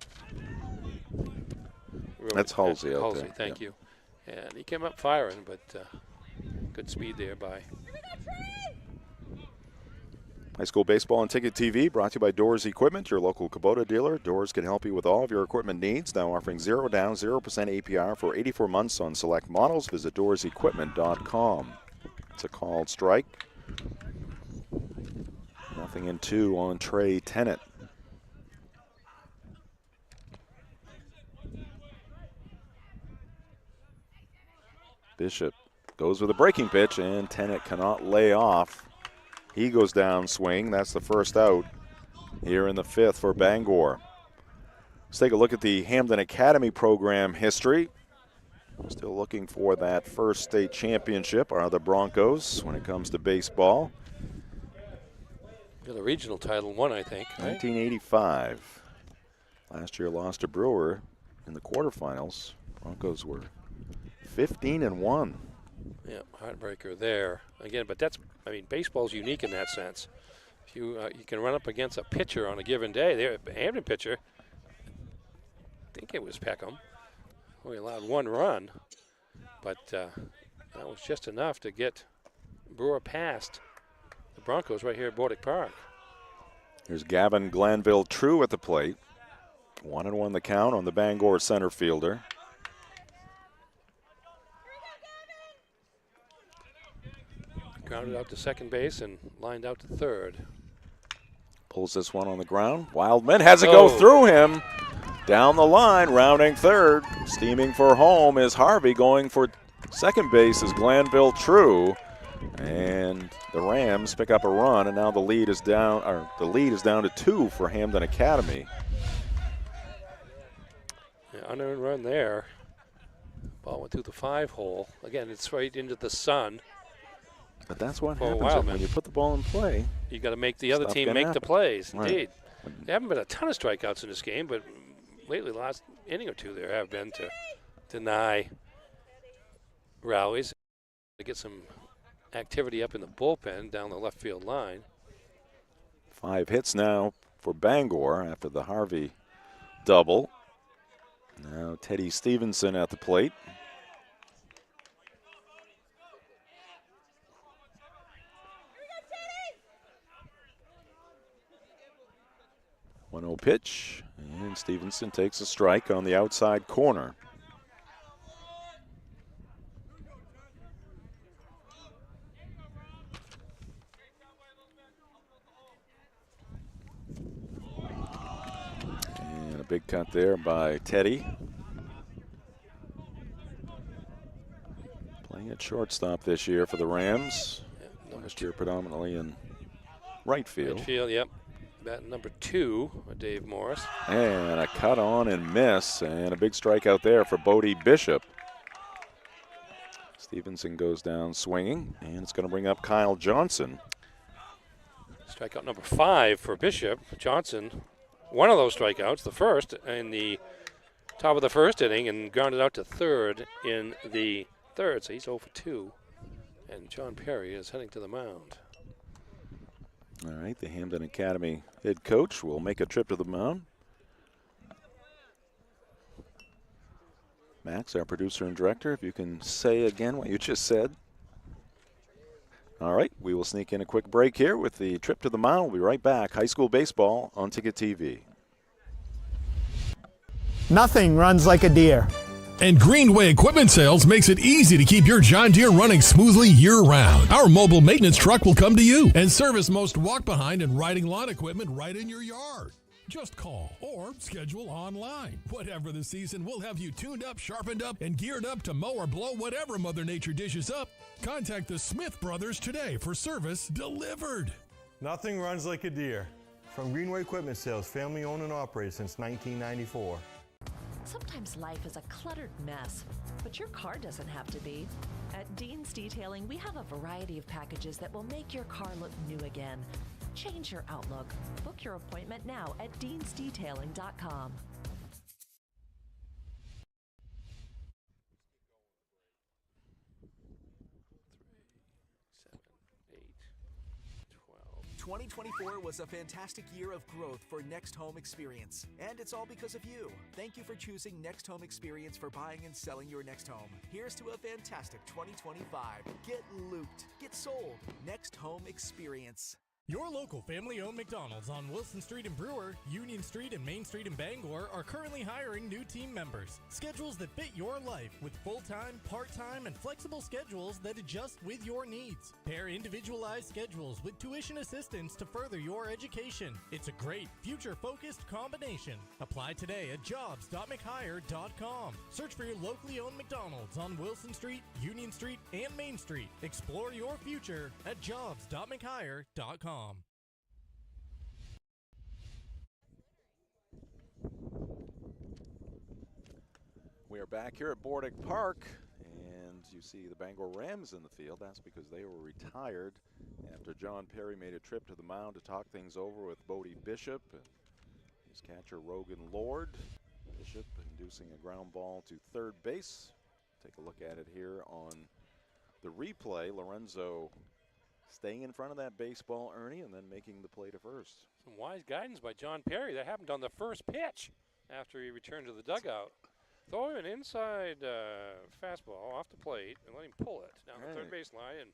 That's Halsey out Halsey, there. thank you. And he came up firing, but good speed there by. High school baseball on Ticket TV brought to you by Doors Equipment, your local Kubota dealer. Doors can help you with all of your equipment needs. Now offering 0 down, 0% APR for 84 months on select models. Visit doorsequipment.com. It's a called strike. Nothing in 2 on Trey Tennant. Bishop goes with a breaking pitch, and Tennant cannot lay off. He goes down swing. That's the first out here in the 5th for Bangor. Let's take a look at the Hampden Academy program history. Still looking for that first state championship are the Broncos when it comes to baseball. Got a regional title won, I think. Right? 1985. Last year lost to Brewer in the quarterfinals. Broncos were 15-1. Yeah, heartbreaker there again. But that's, baseball's unique in that sense. If you can run up against a pitcher on a given day. There, Hampden pitcher, I think it was Peckham, only allowed 1 run, but that was just enough to get Brewer past the Broncos right here at Bordick Park. Here's Gavin Glanville True at the plate. 1-1 the count on the Bangor center fielder. Grounded out to second base and lined out to third. Pulls this one on the ground. Wildman has it go through him. Down the line, rounding third. Steaming for home is Harvey. Going for second base is Glanville True. And the Rams pick up a run, and now the lead is down. To 2 for Hampden Academy. Yeah, unearned run there. Ball went through the 5-hole. Again, it's right into the sun. But that's what For happens when you put the ball in play. You got to make the other Stuff team can make the happen. plays. Right. Indeed. There haven't been a ton of strikeouts in this game, but lately, the last inning or 2 there have been to deny rallies, to get some activity up in the bullpen down the left field line. 5 hits now for Bangor after the Harvey double. Now Teddy Stevenson at the plate. 1-0 pitch, and Stevenson takes a strike on the outside corner. big cut there by Teddy. Playing at shortstop this year for the Rams. Last year predominantly in right field. Right field, yep. Bat number 2, Dave Morris. And a cut on and miss, and a big strikeout there for Bodie Bishop. Stevenson goes down swinging, and it's going to bring up Kyle Johnson. Strikeout number 5 for Bishop. Johnson, one of those strikeouts, the first in the top of the first inning, and grounded out to third in the third, so he's 0 for 2. And John Perry is heading to the mound. All right, the Hampden Academy head coach will make a trip to the mound. Max, our producer and director, if you can say again what you just said. All right, we will sneak in a quick break here with the trip to the mound. We'll be right back. High school baseball on Ticket TV. Nothing runs like a deer. And Greenway Equipment Sales makes it easy to keep your John Deere running smoothly year-round. Our mobile maintenance truck will come to you and service most walk-behind and riding lawn equipment right in your yard. Just call or schedule online. Whatever the season, we'll have you tuned up, sharpened up, and geared up to mow or blow whatever Mother Nature dishes up. Contact the Smith Brothers today for service delivered. Nothing runs like a deer. From Greenway Equipment Sales, family owned and operated since 1994. Sometimes life is a cluttered mess, but your car doesn't have to be. At Dean's Detailing, we have a variety of packages that will make your car look new again. Change your outlook. Book your appointment now at deansdetailing.com. Seven, 8, 12. 2024 was a fantastic year of growth for Next Home Experience, and it's all because of you. Thank you for choosing Next Home Experience for buying and selling your next home. Here's to a fantastic 2025. Get looped. Get sold. Next Home Experience. Your local family-owned McDonald's on Wilson Street in Brewer, Union Street and Main Street in Bangor are currently hiring new team members. Schedules that fit your life with full-time, part-time, and flexible schedules that adjust with your needs. Pair individualized schedules with tuition assistance to further your education. It's a great, future-focused combination. Apply today at jobs.mchire.com. Search for your locally owned McDonald's on Wilson Street, Union Street, and Main Street. Explore your future at jobs.mchire.com. We are back here at Bordick Park, and you see the Bangor Rams in the field. That's because they were retired after John Perry made a trip to the mound to talk things over with Bodie Bishop and his catcher Rogan Lord. Bishop inducing a ground ball to third base. Take a look at it here on the replay. Lorenzo staying in front of that baseball, Ernie, and then making the play to first. Some wise guidance by John Perry. That happened on the first pitch after he returned to the dugout. Throw him an inside fastball off the plate and let him pull it down the third base line, and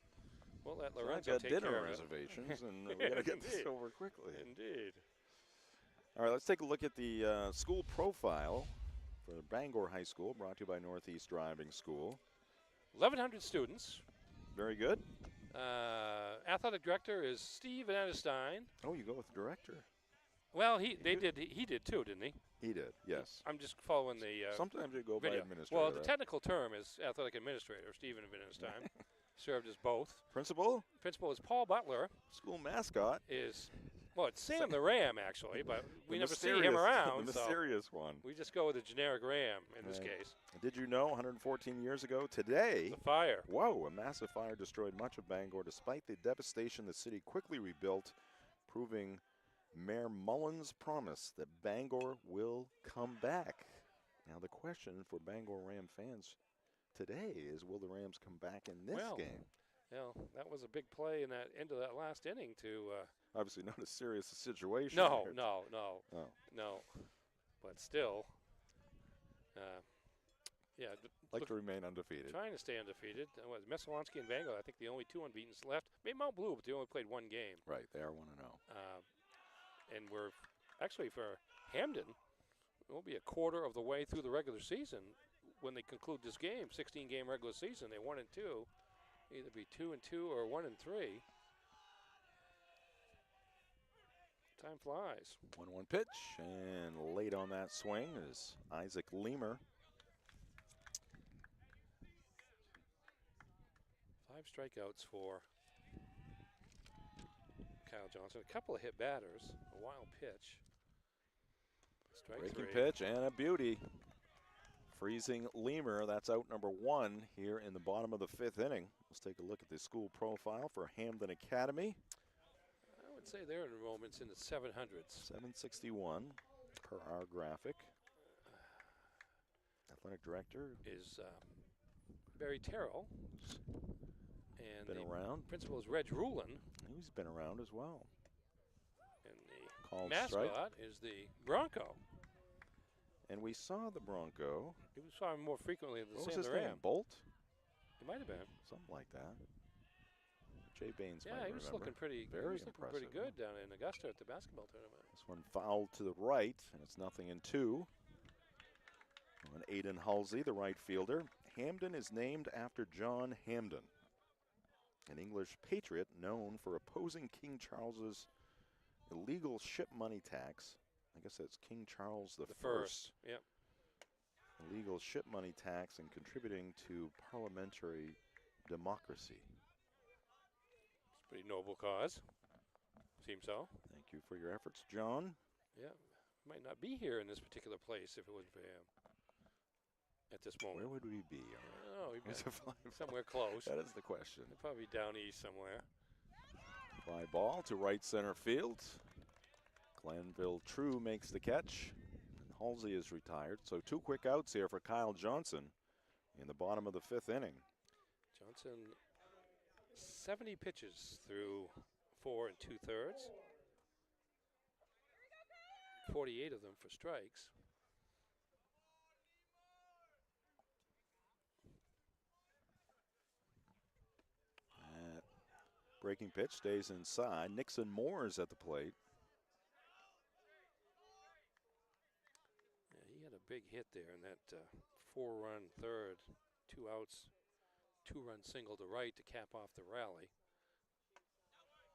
we'll let Lorenzo take care of it. I've got dinner reservations, and we got to get this over quickly. Indeed. All right, let's take a look at the school profile for Bangor High School, brought to you by Northeast Driving School. 1,100 students. Very good. Athletic director is Steve Anestein. Oh, you go with the director. Well, he did too, didn't he? He did, yes. I'm just following the sometimes you go video. by administrator. Well, the technical term is athletic administrator, Stephen Anestein. Served as both. Principal? Principal is Paul Butler. School mascot is, well, it's Sam the Ram, actually, but we never see him around. The mysterious one. We just go with the generic Ram in this case. Did you know 114 years ago today, the fire. Whoa, a massive fire destroyed much of Bangor. Despite the devastation, the city quickly rebuilt, proving Mayor Mullen's promise that Bangor will come back. Now the question for Bangor Ram fans today is, will the Rams come back in this game? Well, that was a big play in that end of that last inning to obviously not a serious situation. No. But still, like to remain undefeated. Trying to stay undefeated. Was Messalonsky and Bangor, I think, the only two unbeatens left. Maybe Mount Blue, but they only played one game. Right, they are 1-0. And we're actually, for Hampden, we'll be a quarter of the way through the regular season when they conclude this game. 16-game regular season. They 1-2, either be 2-2 or 1-3. Time flies. 1-1 pitch, and late on that swing is Isaac Leamer. 5 strikeouts for Kyle Johnson. A couple of hit batters. A wild pitch. Strike Breaking 3. pitch and a beauty. Freezing Leamer. That's out number 1 here in the bottom of the 5th inning. Let's take a look at the school profile for Hampden Academy. I would say their enrollment's in the 700s. 761 per our graphic. Athletic director is Barry Terrell. And been around. Principal is Reg Rulin. He's been around as well. And the Called mascot strike. is the Bronco. And we saw the Bronco. We saw him more frequently at the What was his Sandler name? Am. Bolt? It might have been. Something like that. Jay Baines might Yeah, he was remember. looking pretty. Very he was looking impressive. pretty good down in Augusta at the basketball tournament. This one fouled to the right, and it's 0-2. On Aiden Halsey, the right fielder. Hampden is named after John Hampden, an English patriot known for opposing King Charles's illegal ship money tax. I guess that's King Charles the First. Yep. Illegal ship money tax and contributing to parliamentary democracy. It's a pretty noble cause. Seems so. Thank you for your efforts, John. Yeah. Might not be here in this particular place if it wasn't for him. At this moment. Where would we be? Oh, we'd be somewhere close. That is the question. We'd probably down east somewhere. Fly ball to right center field. Glanville True makes the catch. And Halsey is retired. So 2 quick outs here for Kyle Johnson in the bottom of the 5th inning. Johnson, 70 pitches through 4 2/3. 48 of them for strikes. Breaking pitch stays inside. Nixon Moore's at the plate. Yeah, he had a big hit there in that 4-run third, 2 outs, 2-run single to right to cap off the rally.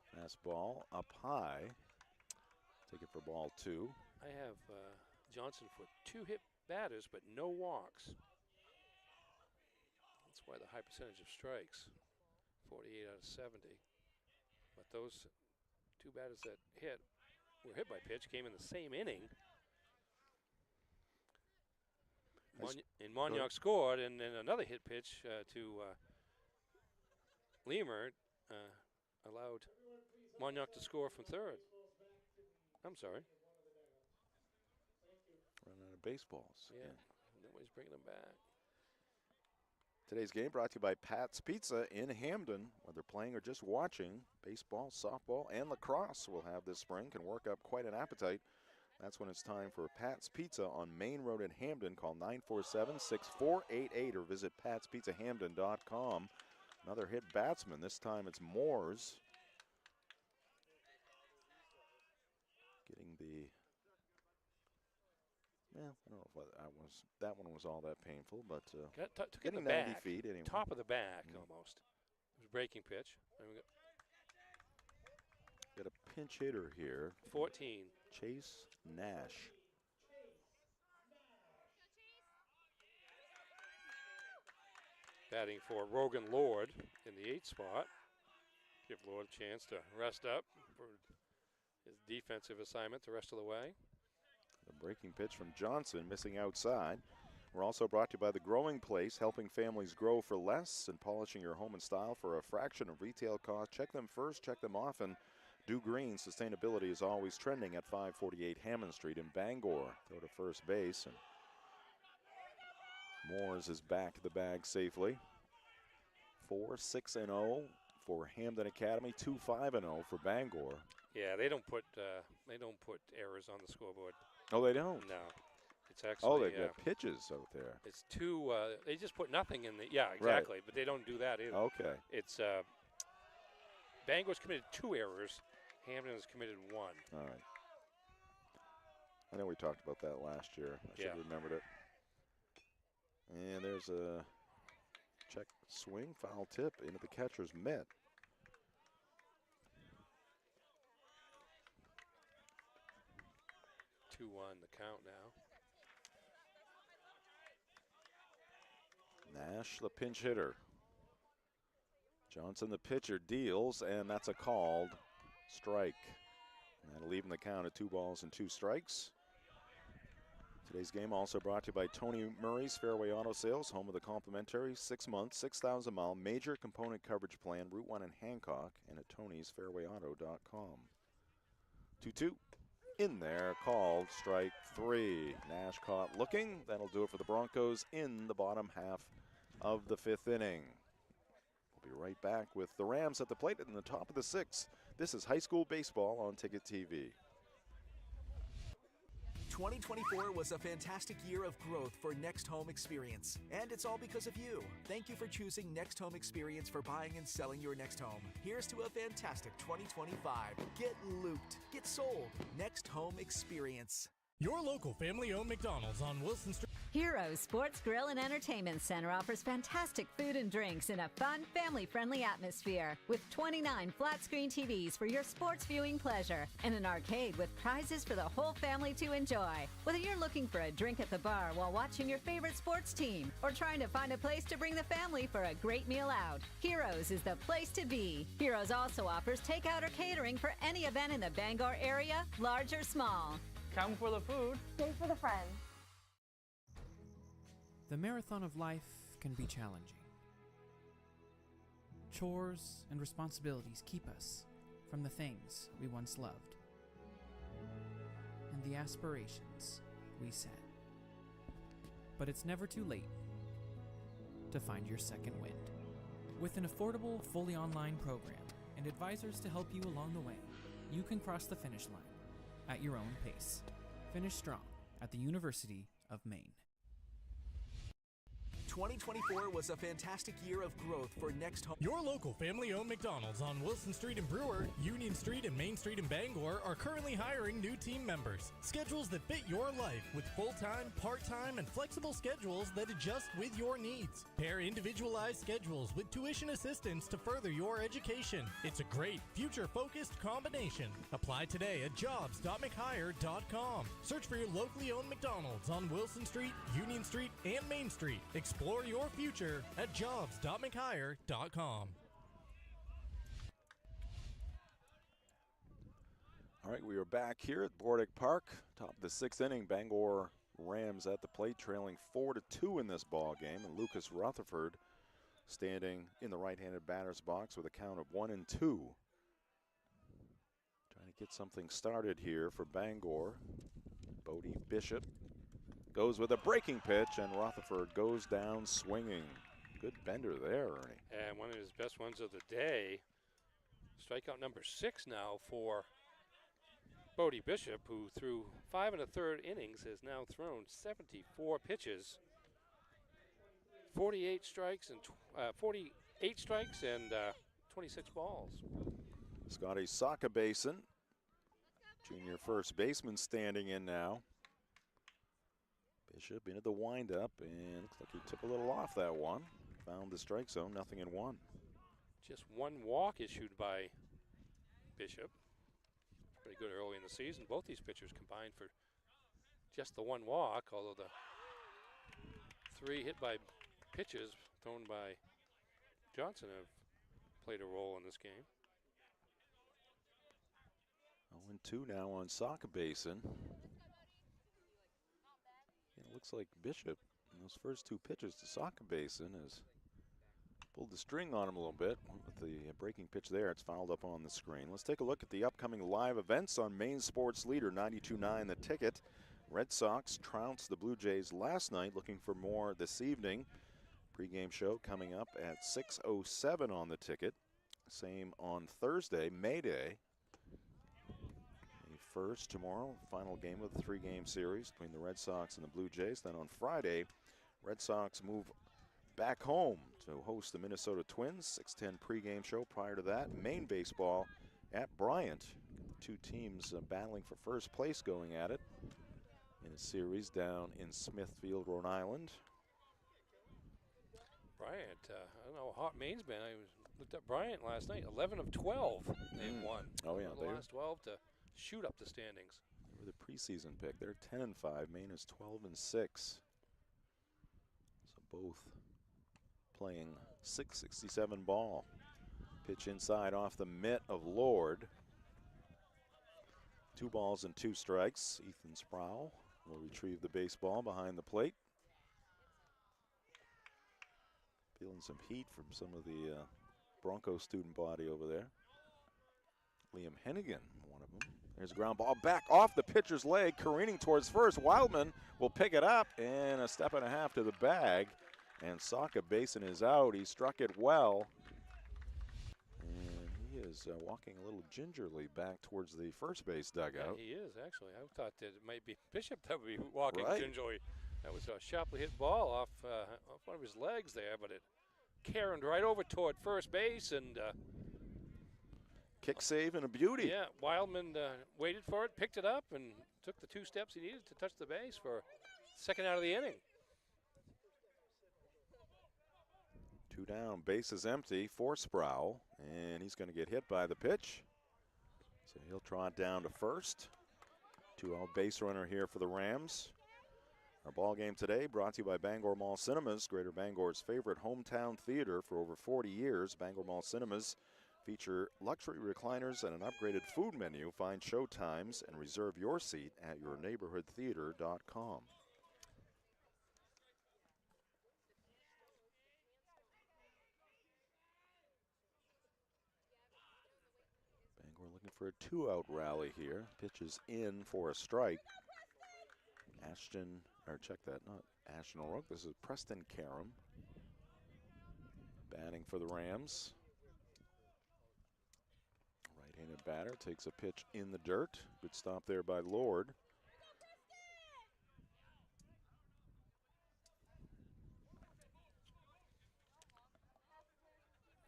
Fastball up high. Take it for ball 2. I have Johnson for 2 hit batters, but no walks. That's why the high percentage of strikes, 48 out of 70. But those 2 batters that were hit by pitch came in the same inning. And Monyac scored, and then another hit pitch to Leamer allowed Monyac to score from third. I'm sorry. Running out of baseballs. Yeah, nobody's bringing them back. Today's game brought to you by Pat's Pizza in Hampden. Whether playing or just watching, baseball, softball, and lacrosse will have this spring. Can work up quite an appetite. That's when it's time for Pat's Pizza on Main Road in Hampden. Call 947-6488 or visit patspizzahampden.com. Another hit batsman. This time it's Moores. Getting the... Yeah, I don't know if that one was all that painful, but took getting in the 90 back, feet anyway. top of the back almost. It was a breaking pitch. And we got a pinch hitter here. 14. Chase Nash. Batting for Rogan Lord in the 8th spot. Give Lord a chance to rest up for his defensive assignment the rest of the way. A breaking pitch from Johnson, missing outside. We're also brought to you by The Growing Place, helping families grow for less and polishing your home and style for a fraction of retail cost. Check them first, check them often. Do Green, sustainability is always trending at 548 Hammond Street in Bangor. Throw to first base, and Moores is back to the bag safely. 4-6-0 for Hampden Academy, 2-5-0 for Bangor. Yeah, they don't put errors on the scoreboard. Oh, they don't? No. It's actually. Oh, they've got pitches out there. It's 2. They just put nothing in the. Yeah, exactly. Right. But they don't do that either. Okay. It's Bangor's committed 2 errors. Hampden has committed 1. All right. I know we talked about that last year. I should have remembered it. And there's a check swing, foul tip into the catcher's mitt. 2-1 the count now. Nash, the pinch hitter. Johnson, the pitcher, deals, and that's a called strike. And that'll leave him the count at 2 balls and 2 strikes. Today's game also brought to you by Tony Murray's Fairway Auto Sales, home of the complimentary 6-month, 6,000-mile major component coverage plan, Route 1 in Hancock, and at tonysfairwayauto.com. 2-2 in there, called strike 3. Nash caught looking. That'll do it for the Broncos in the bottom half of the 5th inning. We'll be right back with the Rams at the plate in the top of the 6th. This is high school baseball on Ticket TV. 2024 was a fantastic year of growth for Next Home Experience, and it's all because of you. Thank you for choosing Next Home Experience for buying and selling your next home. Here's to a fantastic 2025. Get looped, get sold. Next Home Experience. Your local family-owned McDonald's on Wilson Street. Heroes Sports Grill and Entertainment Center offers fantastic food and drinks in a fun, family-friendly atmosphere with 29 flat-screen TVs for your sports viewing pleasure and an arcade with prizes for the whole family to enjoy. Whether you're looking for a drink at the bar while watching your favorite sports team or trying to find a place to bring the family for a great meal out, Heroes is the place to be. Heroes also offers takeout or catering for any event in the Bangor area, large or small. Come for the food. Stay for the friends. The marathon of life can be challenging. Chores and responsibilities keep us from the things we once loved and the aspirations we set. But it's never too late to find your second wind. With an affordable, fully online program and advisors to help you along the way, you can cross the finish line at your own pace. Finish strong at the University of Maine. 2024 was a fantastic year of growth for Next Home. Your local family-owned McDonald's on Wilson Street in Brewer, Union Street and Main Street in Bangor are currently hiring new team members. Schedules that fit your life with full-time, part-time, and flexible schedules that adjust with your needs. Pair individualized schedules with tuition assistance to further your education. It's a great, future-focused combination. Apply today at jobs.mchire.com. Search for your locally owned McDonald's on Wilson Street, Union Street, and Main Street. Explore your future at jobs.mchire.com. All right, we are back here at Bordick Park. Top of the 6th inning, Bangor Rams at the plate, trailing 4-2 in this ball game, and Lucas Rutherford standing in the right-handed batter's box with a count of 1-2. Trying to get something started here for Bangor. Bodie Bishop goes with a breaking pitch, and Rutherford goes down swinging. Good bender there, Ernie. And one of his best ones of the day. Strikeout number 6 now for Bodie Bishop, who through 5 1/3 innings has now thrown 74 pitches, 48 strikes and 26 balls. Scotty Sakabason, junior first baseman, standing in now. Bishop into the windup, and looks like he took a little off that one. Found the strike zone, 0-1. Just one walk issued by Bishop. Pretty good early in the season. Both these pitchers combined for just the one walk, although the 3 hit by pitches thrown by Johnson have played a role in this game. 0-2 now on Sakabason. It looks like Bishop, in those first 2 pitches to Sakabason, has pulled the string on him a little bit. With the breaking pitch there, it's fouled up on the screen. Let's take a look at the upcoming live events on Maine Sports Leader 92.9 The Ticket. Red Sox trounced the Blue Jays last night, looking for more this evening. Pre-game show coming up at 6:07 on The Ticket. Same on Thursday, May Day. First tomorrow, final game of the 3-game series between the Red Sox and the Blue Jays. Then on Friday, Red Sox move back home to host the Minnesota Twins. 6:10 pregame show. Prior to that, Maine baseball at Bryant. The 2 teams battling for first place going at it in a series down in Smithfield, Rhode Island. Bryant, I don't know how hot Maine's been. I looked up Bryant last night. 11 of 12 they've won. Oh, yeah. The last 12 to shoot up the standings. They were the preseason pick. They're 10-5. Maine is 12-6. So both playing .667 ball. Pitch inside off the mitt of Lord. 2 balls and 2 strikes. Ethan Sproul will retrieve the baseball behind the plate. Feeling some heat from some of the Bronco student body over there. Liam Hennigan, one of them. There's a ground ball back off the pitcher's leg, careening towards first. Wildman will pick it up and a step and a half to the bag. And Saka Basin is out. He struck it well. And he is walking a little gingerly back towards the first base dugout. Yeah, he is, actually. I thought that it might be Bishop that would be walking Right. gingerly. That was a sharply hit ball off one of his legs there, but it careened right over toward first base and kick save and a beauty. Yeah, Wildman waited for it, picked it up, and took the 2 steps he needed to touch the base for second out of the inning. 2 down, base is empty for Sproul, and he's going to get hit by the pitch. So he'll trot down to first. 2-out base runner here for the Rams. Our ball game today brought to you by Bangor Mall Cinemas, Greater Bangor's favorite hometown theater for over 40 years. Bangor Mall Cinemas feature luxury recliners and an upgraded food menu. Find show times and reserve your seat at yourneighborhoodtheater.com. Bangor looking for a 2-out rally here. Pitch is in for a strike. Not Ashton O'Rourke. This is Preston Karam batting for the Rams. Right-handed batter takes a pitch in the dirt. Good stop there by Lord.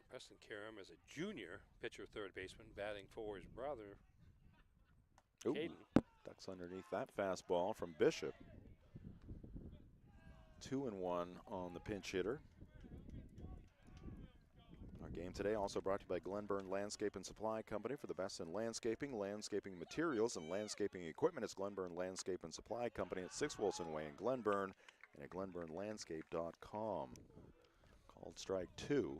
Preston Karam is a junior pitcher, third baseman, batting for his brother. Ooh, Caden. ducks underneath that fastball from Bishop. 2-1 on the pinch hitter. Our game today also brought to you by Glenburn Landscape and Supply Company. For the best in landscaping, landscaping materials, and landscaping equipment, it's Glenburn Landscape and Supply Company at 6 Wilson Way in Glenburn and at glenburnlandscape.com. Called strike 2.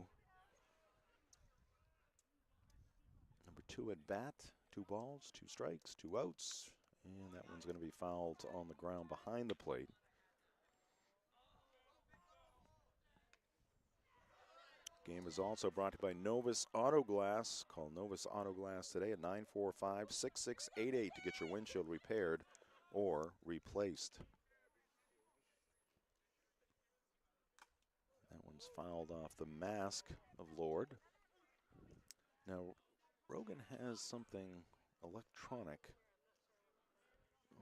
Number 2 at bat. 2 balls, 2 strikes, 2 outs. And that one's going to be fouled on the ground behind the plate. Game is also brought to you by Novus Auto Glass. Call Novus Auto Glass today at 945-6688 to get your windshield repaired or replaced. That one's fouled off the mask of Lord. Now, Rogan has something electronic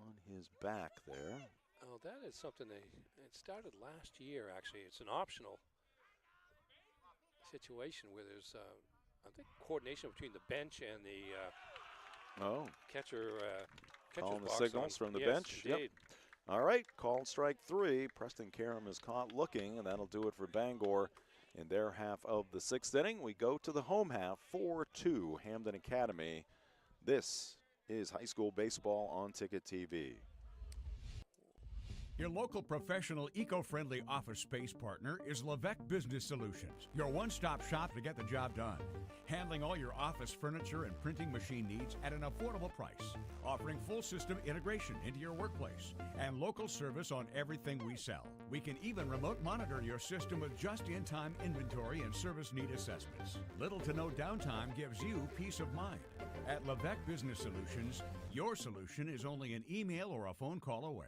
on his back there. Oh, that is something it started last year, actually. It's an optional situation where there's, I think, coordination between the bench and the catcher's calling the box signals from the yes, bench. Indeed. Yep. All right, called strike 3. Preston Karam is caught looking, and that'll do it for Bangor in their half of the 6th inning. We go to the home half, 4-2 Hampden Academy. This is high school baseball on Ticket TV. Your local professional, eco-friendly office space partner is Levesque Business Solutions, your one-stop shop to get the job done. Handling all your office furniture and printing machine needs at an affordable price. Offering full system integration into your workplace and local service on everything we sell. We can even remote monitor your system with just-in-time inventory and service need assessments. Little to no downtime gives you peace of mind. At Levesque Business Solutions, your solution is only an email or a phone call away.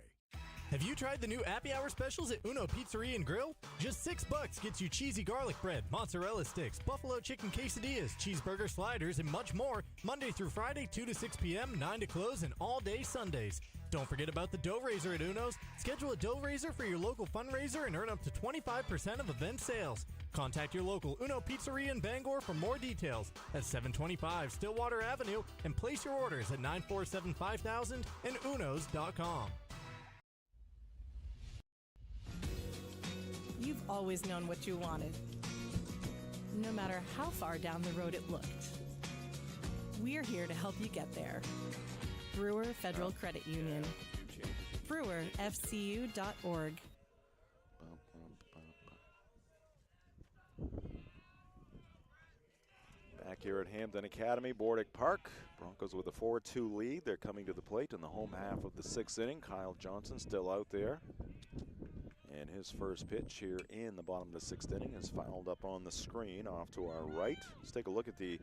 Have you tried the new Happy Hour specials at Uno Pizzeria and Grill? Just $6 gets you cheesy garlic bread, mozzarella sticks, buffalo chicken quesadillas, cheeseburger sliders, and much more. Monday through Friday, 2 to 6 p.m., 9 to close, and all day Sundays. Don't forget about the dough raiser at Uno's. Schedule a dough raiser for your local fundraiser and earn up to 25% of event sales. Contact your local Uno Pizzeria in Bangor for more details at 725 Stillwater Avenue and place your orders at 947-5000 and unos.com. You've always known what you wanted, no matter how far down the road it looked. We're here to help you get there. Brewer Federal Credit Union. BrewerFCU.org. Back here at Hampden Academy, Bordick Park. Broncos with a 4-2 lead. They're coming to the plate in the home half of the 6th inning. Kyle Johnson still out there. And his first pitch here in the bottom of the 6th inning is fouled up on the screen off to our right. Let's take a look at the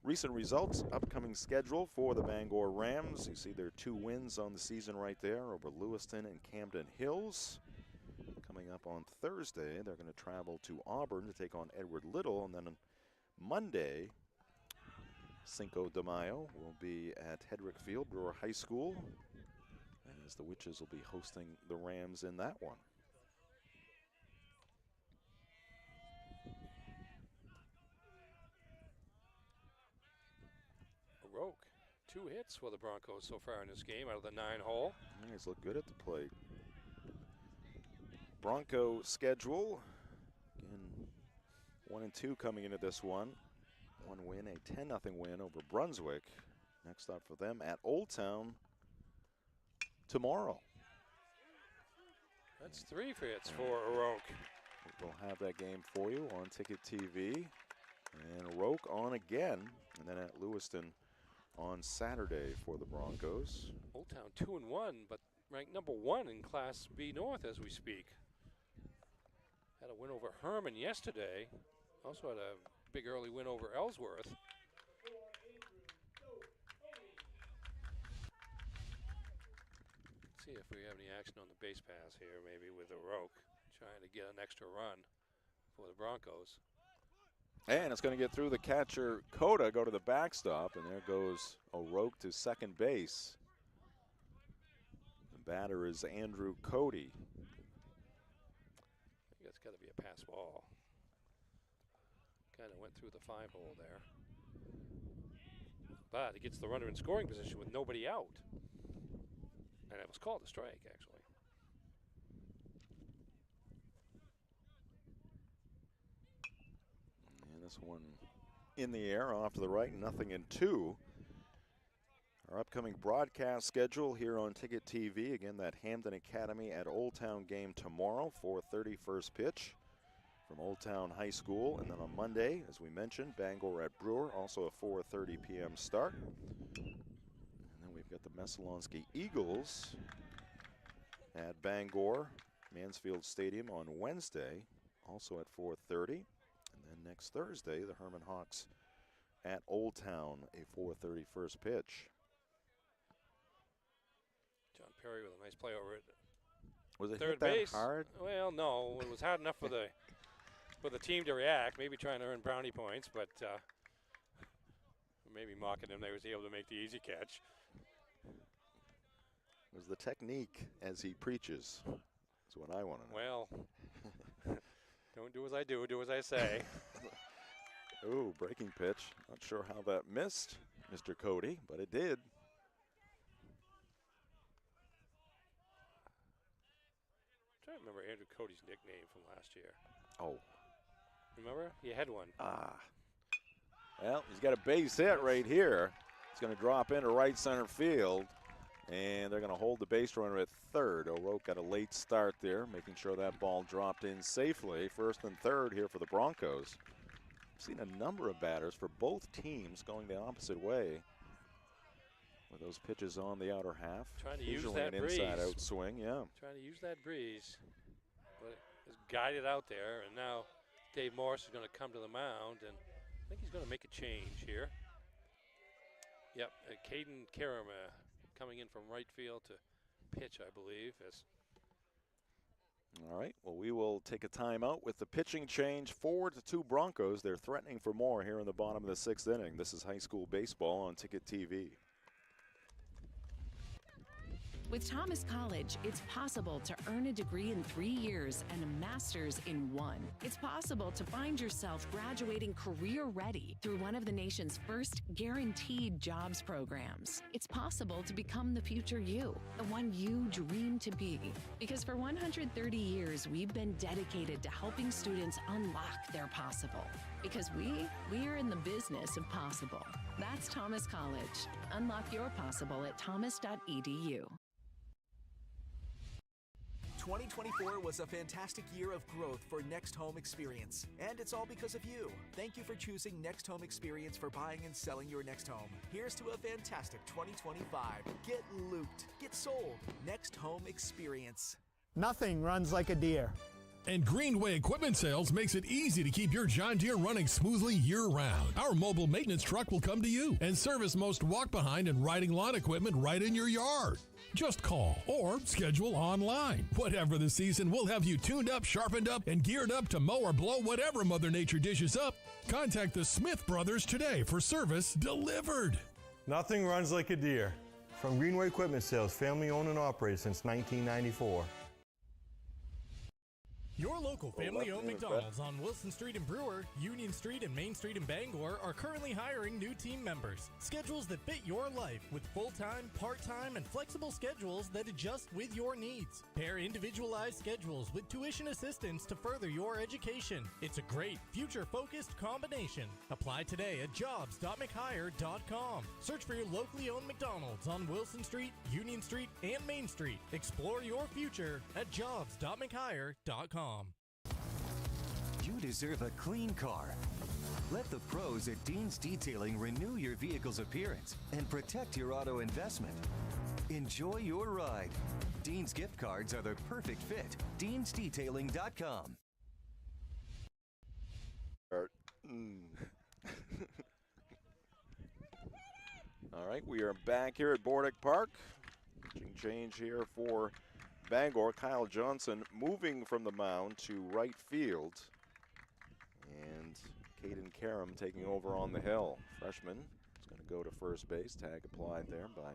recent results, upcoming schedule for the Bangor Rams. You see their 2 wins on the season right there over Lewiston and Camden Hills. Coming up on Thursday, they're going to travel to Auburn to take on Edward Little, and then on Monday, Cinco de Mayo will be at Hedrick Field, Brewer High School, as the Witches will be hosting the Rams in that one. Roque, 2 hits for the Broncos so far in this game out of the 9-hole. He's looked good at the plate. Bronco schedule, again, 1-2 coming into this one. 1 win, a 10-0 win over Brunswick. Next up for them at Old Town tomorrow. That's 3 hits for Roque. We'll have that game for you on Ticket TV. And Roque on again, and then at Lewiston on Saturday for the Broncos. Old Town 2-1, but ranked number 1 in Class B North as we speak. Had a win over Herman yesterday. Also had a big early win over Ellsworth. Let's see if we have any action on the base pass here, maybe with the Roque, trying to get an extra run for the Broncos. And it's going to get through the catcher, Coda, go to the backstop, and there goes O'Rourke to second base. The batter is Andrew Cody. I think that's got to be a pass ball. Kind of went through the 5-hole there. But it gets the runner in scoring position with nobody out. And it was called a strike, actually. And this one in the air off to the right, 0-2. Our upcoming broadcast schedule here on Ticket TV. Again, that Hampden Academy at Old Town game tomorrow, 4:30 first pitch from Old Town High School. And then on Monday, as we mentioned, Bangor at Brewer, also a 4:30 p.m. start. And then we've got the Messalonski Eagles at Bangor, Mansfield Stadium on Wednesday, also at 4:30. And then next Thursday, the Herman Hawks at Old Town, a 4:30 first pitch. John Perry with a nice play over it. Was it third hit that base hard? Well, no, it was hard enough for the team to react. Maybe trying to earn brownie points, but maybe mocking him. They was able to make the easy catch. It was the technique as he preaches. That's what I want to know. Well, don't do as I do, do as I say. Ooh, breaking pitch. Not sure how that missed, Mr. Cody, but it did. I'm trying to remember Andrew Cody's nickname from last year. Oh. Remember? He had one. Well, he's got a base hit right here. It's going to drop into right center field, and they're going to hold the base runner at third. O'Rourke got a late start there, making sure that ball dropped in safely. First and third here for the Broncos. I've seen a number of batters for both teams going the opposite way with those pitches on the outer half. Trying to usually use that an breeze. inside-out swing, yeah. Trying to use that breeze. But it's guided out there, and now Dave Morris is going to come to the mound, and I think he's going to make a change here. Yep, Caden Karam coming in from right field to pitch, I believe. All right, well, we will take a timeout with the pitching change. 4-2 Broncos. They're threatening for more here in the bottom of the 6th inning. This is high school baseball on Ticket TV. With Thomas College, it's possible to earn a degree in 3 years and a master's in 1. It's possible to find yourself graduating career-ready through one of the nation's first guaranteed jobs programs. It's possible to become the future you, the one you dream to be. Because for 130 years, we've been dedicated to helping students unlock their possible. Because we're in the business of possible. That's Thomas College. Unlock your possible at thomas.edu. 2024 was a fantastic year of growth for Next Home Experience, and it's all because of you. Thank you for choosing Next Home Experience for buying and selling your next home. Here's to a fantastic 2025. Get looped, get sold. Next Home Experience. Nothing runs like a deer. And Greenway Equipment Sales makes it easy to keep your John Deere running smoothly year-round. Our mobile maintenance truck will come to you and service most walk-behind and riding lawn equipment right in your yard. Just call or schedule online. Whatever the season, we'll have you tuned up, sharpened up, and geared up to mow or blow whatever Mother Nature dishes up. Contact the Smith Brothers today for service delivered. Nothing runs like a deer. From Greenway Equipment Sales, family owned and operated since 1994. Your local family-owned McDonald's on Wilson Street in Brewer, Union Street and Main Street in Bangor are currently hiring new team members. Schedules that fit your life with full-time, part-time, and flexible schedules that adjust with your needs. Pair individualized schedules with tuition assistance to further your education. It's a great, future-focused combination. Apply today at jobs.mchire.com. Search for your locally owned McDonald's on Wilson Street, Union Street, and Main Street. Explore your future at jobs.mchire.com. You deserve a clean car. Let the pros at Dean's Detailing renew your vehicle's appearance and protect your auto investment. Enjoy your ride. Dean's gift cards are the perfect fit. Dean'sDetailing.com. All right, we are back here at Bordick Park. Change here for Bangor. Kyle Johnson moving from the mound to right field. And Caden Karam taking over on the hill. Freshman is going to go to first base. Tag applied there by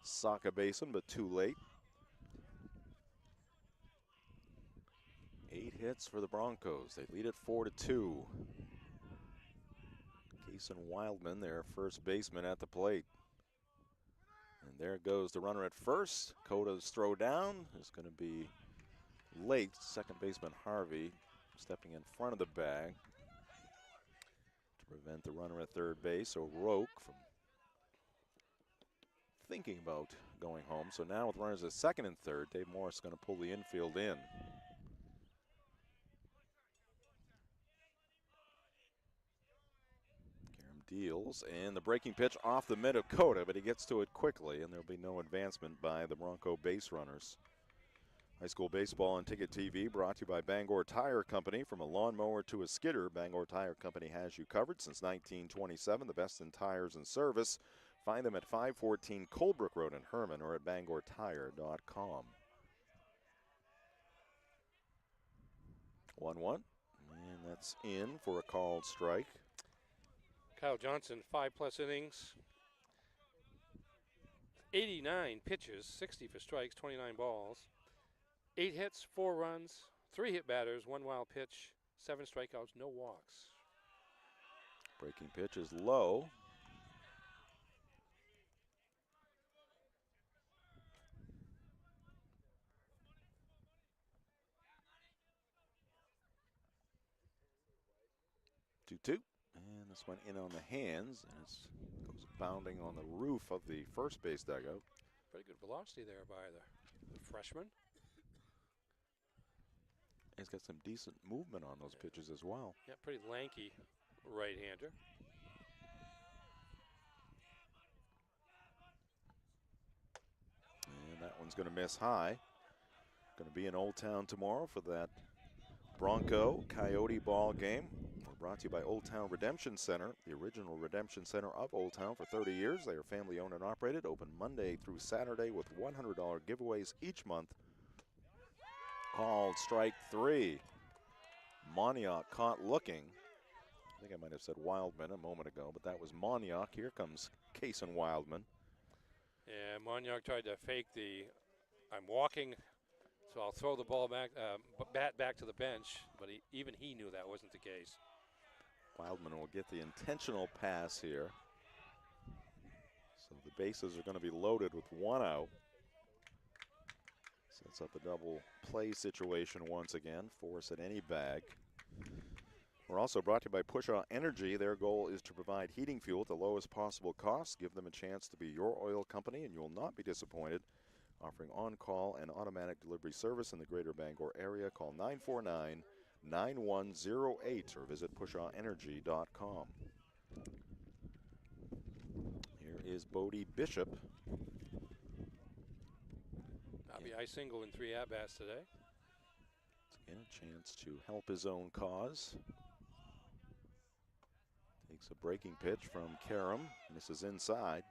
Saka Basin, but too late. 8 hits for the Broncos. They lead it 4-2. Kason Wildman, their first baseman, at the plate. And there goes the runner at first. Coda's throw down is going to be late. Second baseman Harvey stepping in front of the bag to prevent the runner at third base, O'Rourke, from thinking about going home. So now with runners at second and third, Dave Morris is going to pull the infield in. Deals, and the breaking pitch off the mid of Coda, but he gets to it quickly, and there'll be no advancement by the Bronco base runners. High school baseball on Ticket TV brought to you by Bangor Tire Company. From a lawnmower to a skidder, Bangor Tire Company has you covered since 1927. The best in tires and service. Find them at 514 Colebrook Road in Herman or at bangortire.com. 1-1, and that's in for a called strike. Kyle Johnson, 5+ innings, 89 pitches, 60 for strikes, 29 balls, 8 hits, 4 runs, 3 hit batters, 1 wild pitch, 7 strikeouts, no walks. Breaking pitch is low. Two. And this went in on the hands, and it goes bounding on the roof of the first base dugout. Pretty good velocity there by the freshman. He's got some decent movement on those pitches as well. Yeah, pretty lanky right-hander. And that one's going to miss high. Going to be in Old Town tomorrow for that Bronco Coyote ball game. We're brought to you by Old Town Redemption Center, the original redemption center of Old Town for 30 years. They are family owned and operated, open Monday through Saturday with $100 giveaways each month. Called strike 3. Moniak caught looking. I think I might have said Wildman a moment ago, but that was Moniak. Here comes Kason Wildman. And Moniak tried to fake the I'm walking, so I'll throw the ball back, bat back to the bench, but even he knew that wasn't the case. Wildman will get the intentional pass here. So the bases are going to be loaded with one out. Sets up a double play situation once again. Force at any bag. We're also brought to you by Pushaw Energy. Their goal is to provide heating fuel at the lowest possible cost. Give them a chance to be your oil company, and you'll not be disappointed. Offering on-call and automatic delivery service in the greater Bangor area. Call 949-9108 or visit pushawenergy.com. Here is Bodie Bishop. RBI single in 3 at-bats today. Again, a chance to help his own cause. Takes a breaking pitch from Karam. Misses inside.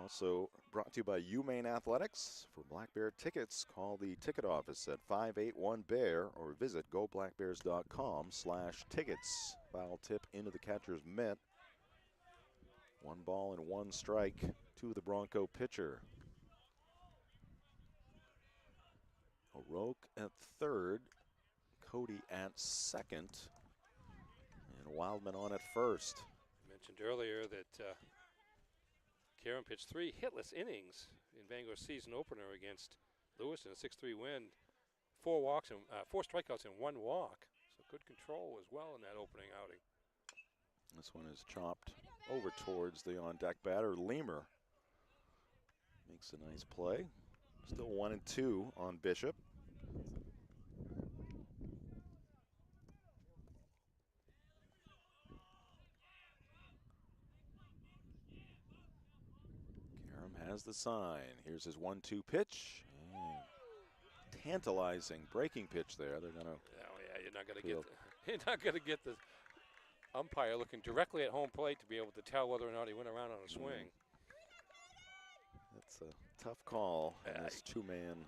Also brought to you by UMaine Athletics. For Black Bear tickets, call the ticket office at 581-BEAR or visit goblackbears.com/tickets. Foul tip into the catcher's mitt. 1 ball and 1 strike to the Bronco pitcher. O'Rourke at third, Cody at second, and Wildman on at first. I mentioned earlier that Karam pitched 3 hitless innings in Bangor's season opener against Lewis in a 6-3 win. 4 walks and 4 strikeouts and 1 walk. So good control as well in that opening outing. This one is chopped over towards the on-deck batter. Lemur makes a nice play. Still 1-2 on Bishop. Karam has the sign. Here's his 1-2 pitch. And tantalizing breaking pitch there. They're gonna. Oh yeah, you're not gonna get the umpire looking directly at home plate to be able to tell whether or not he went around on a swing. That's a tough call in this 2-man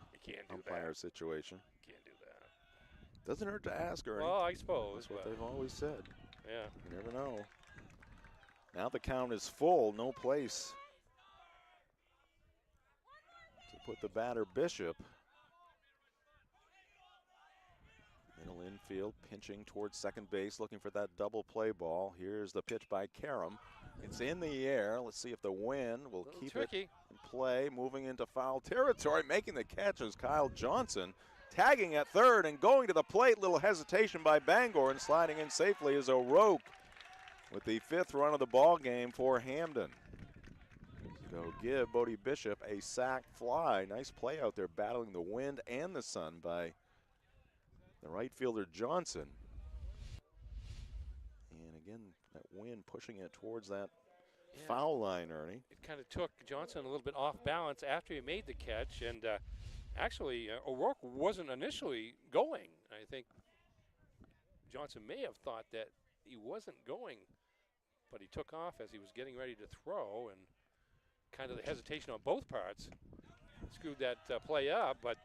umpire situation. Can't do that. Doesn't hurt to ask, Ernie. Well, I suppose. That's what they've always said. Yeah. You never know. Now the count is full. No place to put the batter, Bishop. Middle infield, pinching towards second base, looking for that double play ball. Here's the pitch by Karam. It's in the air. Let's see if the wind will keep it in play. Moving into foul territory, making the catch is Kyle Johnson. Tagging at third and going to the plate. Little hesitation by Bangor, and sliding in safely is O'Rourke with the 5th run of the ball game for Hampden. Go give Bodie Bishop a sac fly. Nice play out there, battling the wind and the sun by the right fielder Johnson. And again, that wind pushing it towards that foul line, Ernie. It kind of took Johnson a little bit off balance after he made the catch, and actually O'Rourke wasn't initially going. I think Johnson may have thought that he wasn't going, but he took off as he was getting ready to throw, and kind of the hesitation on both parts screwed that play up, but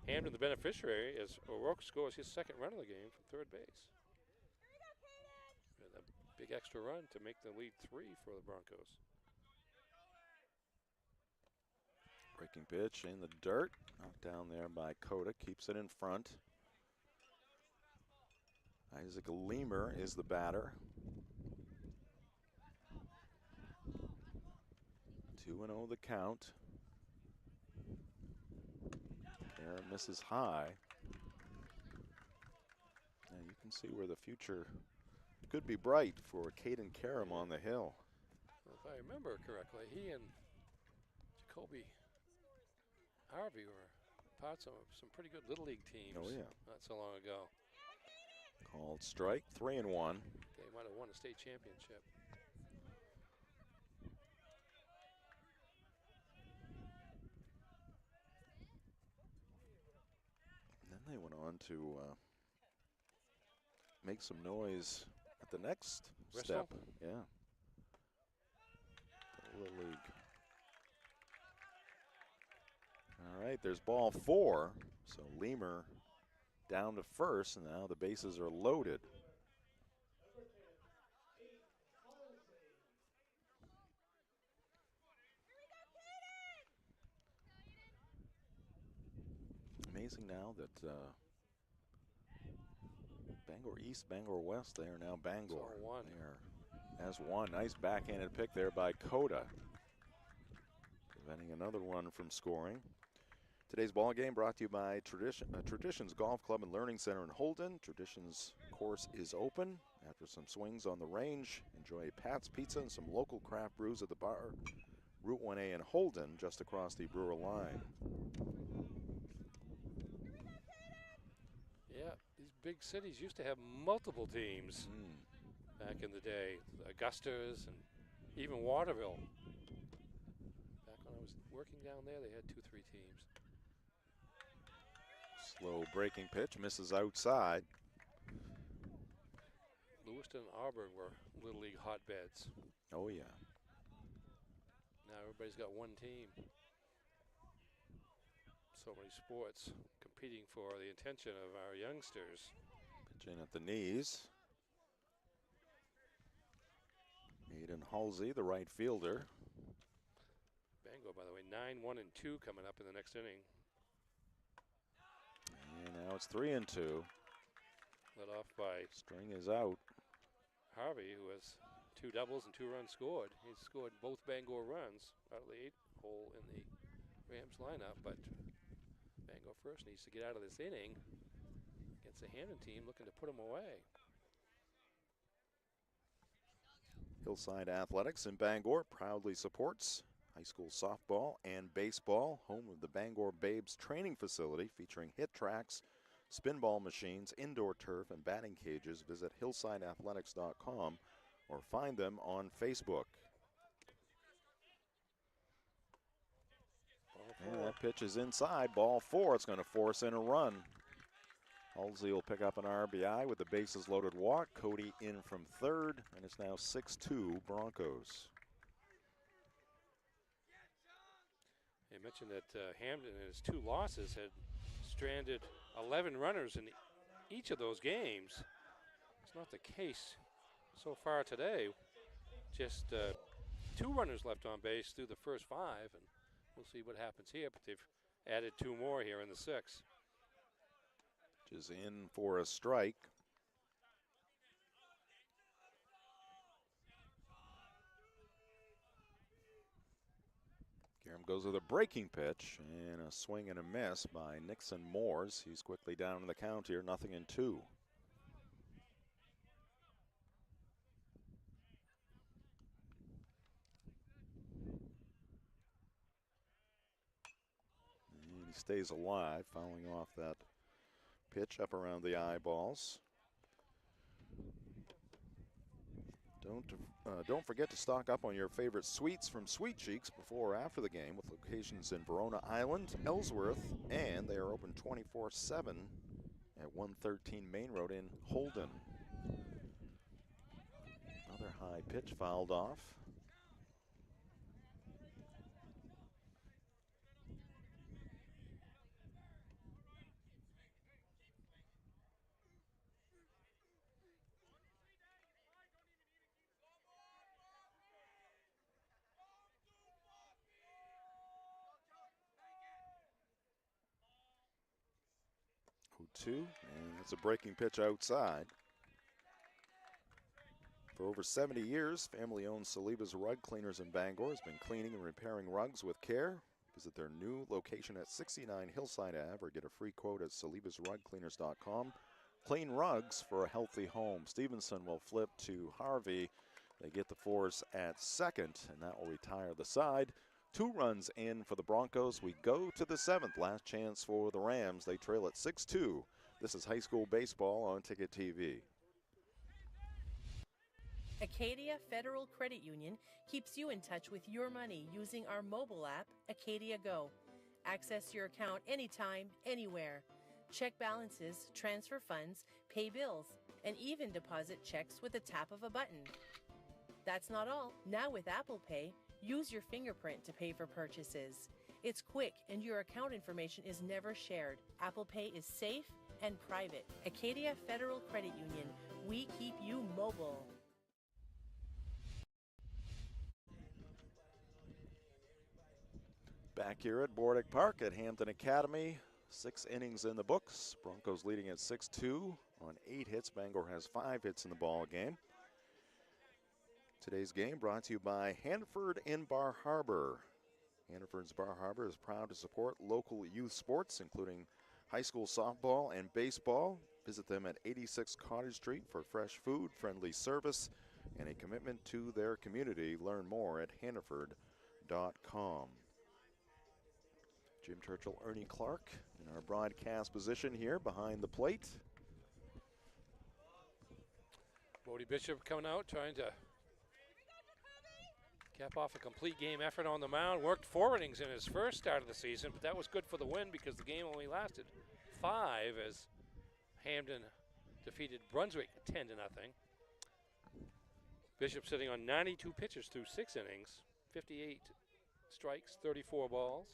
Hampden, the beneficiary, as O'Rourke scores his 2nd run of the game from third base. And a big extra run to make the lead 3 for the Broncos. Breaking pitch in the dirt. Knocked down there by Coda. Keeps it in front. Isaac Lemur is the batter. 2-0 the count. Karam misses high. Now you can see where the future could be bright for Caden Karam on the hill. Well, if I remember correctly, he and Jacoby Harvey were parts of some pretty good Little League teams. Oh, yeah. Not so long ago. Called strike, 3-1. They might have won a state championship. And then they went on to make some noise at the next Bristol? step. Yeah. The Little League. All right, there's ball 4. So Lemur down to first, and now the bases are loaded. amazing now that Bangor East, Bangor West, they are now Bangor. It's all one. They are as one. Nice backhanded pick there by Coda, preventing another run from scoring. Today's ball game brought to you by Traditions Golf Club and Learning Center in Holden. Traditions course is open. After some swings on the range, enjoy Pat's Pizza and some local craft brews at the bar. Route 1A in Holden, just across the Brewer line. Yeah, these big cities used to have multiple teams back in the day. Augustus and even Waterville. Back when I was working down there, they had 2-3 teams. Slow breaking pitch, misses outside. Lewiston and Auburn were Little League hotbeds. Oh, yeah. Now everybody's got one team. So many sports competing for the attention of our youngsters. Pitching at the knees. Aiden Halsey, the right fielder. Bangor, by the way, 9-1-2 coming up in the next inning. And now it's 3-2. Led off by String is out. Harvey, who has 2 doubles and 2 runs scored. He's scored both Bangor runs out of the 8th hole in the Rams lineup, but Bangor first needs to get out of this inning against the Hampden team looking to put them away. Hillside Athletics in Bangor proudly supports high school softball and baseball, home of the Bangor Babes training facility featuring hit tracks, spinball machines, indoor turf, and batting cages. Visit hillsideathletics.com or find them on Facebook. And that pitch is inside, ball 4. It's going to force in a run. Halsey will pick up an RBI with the bases loaded walk. Cody in from third, and it's now 6-2 Broncos. They mentioned that Hampden, in his 2 losses, had stranded 11 runners in each of those games. It's not the case so far today. Just 2 runners left on base through the first 5, and we'll see what happens here, but they've added 2 more here in the 6th. Which is in for a strike. Karam goes with a breaking pitch and a swing and a miss by Nixon Moores. He's quickly down in the count here, 0-2. And he stays alive, fouling off that pitch up around the eyeballs. Don't forget to stock up on your favorite sweets from Sweet Cheeks before or after the game, with locations in Verona Island, Ellsworth, and they are open 24/7 at 113 Main Road in Holden. Another high pitch fouled off. Two, and it's a breaking pitch outside. For over 70 years, family-owned Saliba's Rug Cleaners in Bangor has been cleaning and repairing rugs with care. Visit their new location at 69 Hillside Ave or get a free quote at salibasrugcleaners.com. Clean rugs for a healthy home. Stevenson will flip to Harvey. They get the force at second, and that will retire the side. 2 runs in for the Broncos. We go to the 7th. Last chance for the Rams. They trail at 6-2. This is high school baseball on Ticket TV. Acadia Federal Credit Union keeps you in touch with your money using our mobile app, Acadia Go. Access your account anytime, anywhere. Check balances, transfer funds, pay bills, and even deposit checks with the tap of a button. That's not all. Now with Apple Pay, use your fingerprint to pay for purchases. It's quick and your account information is never shared. Apple Pay is safe and private. Acadia Federal Credit Union. We keep you mobile. Back here at Bordick Park at Hampden Academy. 6 innings in the books. Broncos leading at 6-2 on 8 hits. Bangor has 5 hits in the ball game. Today's game brought to you by Hannaford in Bar Harbor. Hannaford's Bar Harbor is proud to support local youth sports, including high school softball and baseball. Visit them at 86 Cottage Street for fresh food, friendly service, and a commitment to their community. Learn more at hannaford.com. Jim Churchill, Ernie Clark in our broadcast position here behind the plate. Bodie Bishop coming out trying to cap off a complete game effort on the mound. Worked 4 innings in his first start of the season, but that was good for the win because the game only lasted 5 as Hampden defeated Brunswick 10-0. Bishop sitting on 92 pitches through 6 innings, 58 strikes, 34 balls.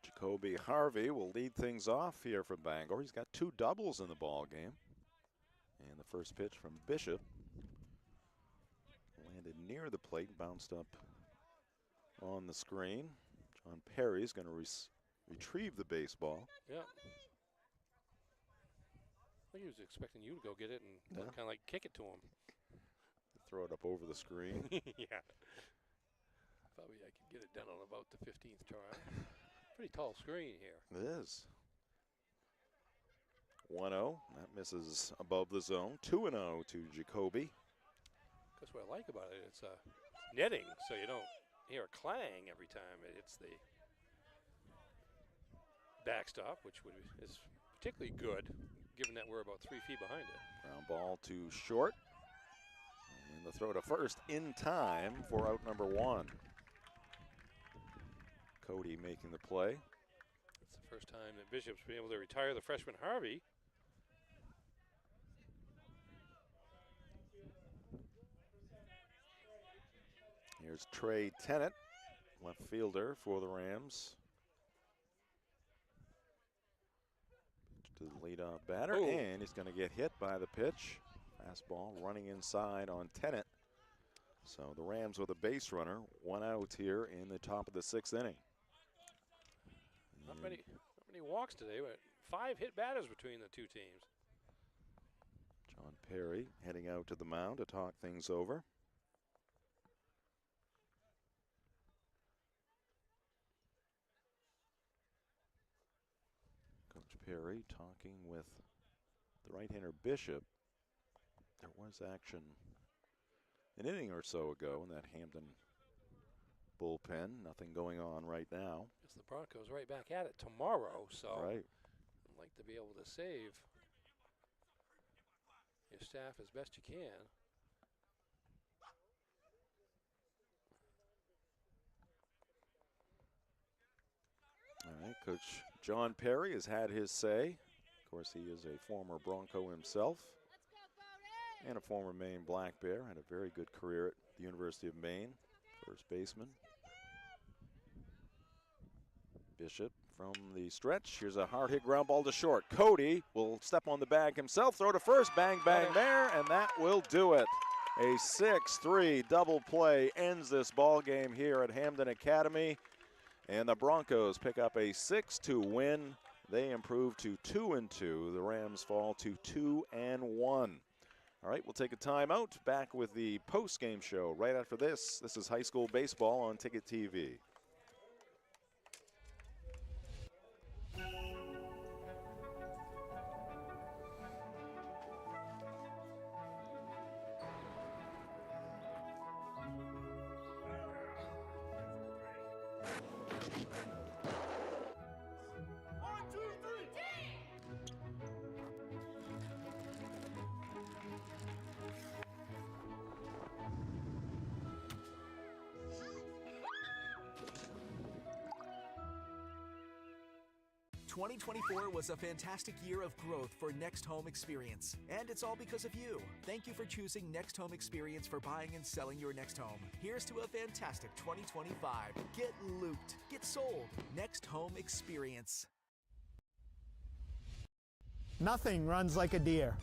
Jacoby Harvey will lead things off here from Bangor. He's got 2 doubles in the ball game. And the first pitch from Bishop landed near the plate, bounced up on the screen. John Perry's going to retrieve the baseball. Yeah. I think he was expecting you to go get it and kind of like kick it to him. Throw it up over the screen. Yeah. Probably I could get it done on about the 15th try. Pretty tall screen here. It is. 1-0. That misses above the zone. 2-0 to Jacoby. That's what I like about it. It's netting, so you don't hear a clang every time it hits the backstop, which is particularly good, given that we're about 3 feet behind it. Ground ball to short. And the throw to first in time for out number 1. Cody making the play. It's the first time that Bishop's been able to retire the freshman Harvey. Here's Trey Tennant, left fielder for the Rams. Pitch to the leadoff batter, and he's going to get hit by the pitch. Fastball running inside on Tennant. So the Rams with a base runner, 1 out here in the top of the 6th inning. Not many walks today, but 5 hit batters between the 2 teams. John Perry heading out to the mound to talk things over. Coach Perry talking with the right-hander Bishop. There was action an inning or so ago in that Hampden bullpen. Nothing going on right now. It's the Broncos right back at it tomorrow, so right. I'd like to be able to save your staff as best you can. All right, Coach John Perry has had his say. Of course, he is a former Bronco himself and a former Maine Black Bear. Had a very good career at the University of Maine, first baseman. Bishop from the stretch. Here's a hard hit ground ball to short. Cody will step on the bag himself, throw to first, bang, bang there, and that will do it. A 6-3 double play ends this ball game here at Hampden Academy. And the Broncos pick up a 6-2 win. They improve to 2-2. The Rams fall to 2-1. All right, we'll take a timeout. Back with the post-game show right after this. This is high school baseball on Ticket TV. '24 was a fantastic year of growth for Next Home Experience, and it's all because of you. Thank you for choosing Next Home Experience for buying and selling your next home. Here's to a fantastic 2025. Get looped, get sold. Next Home Experience. Nothing runs like a deer.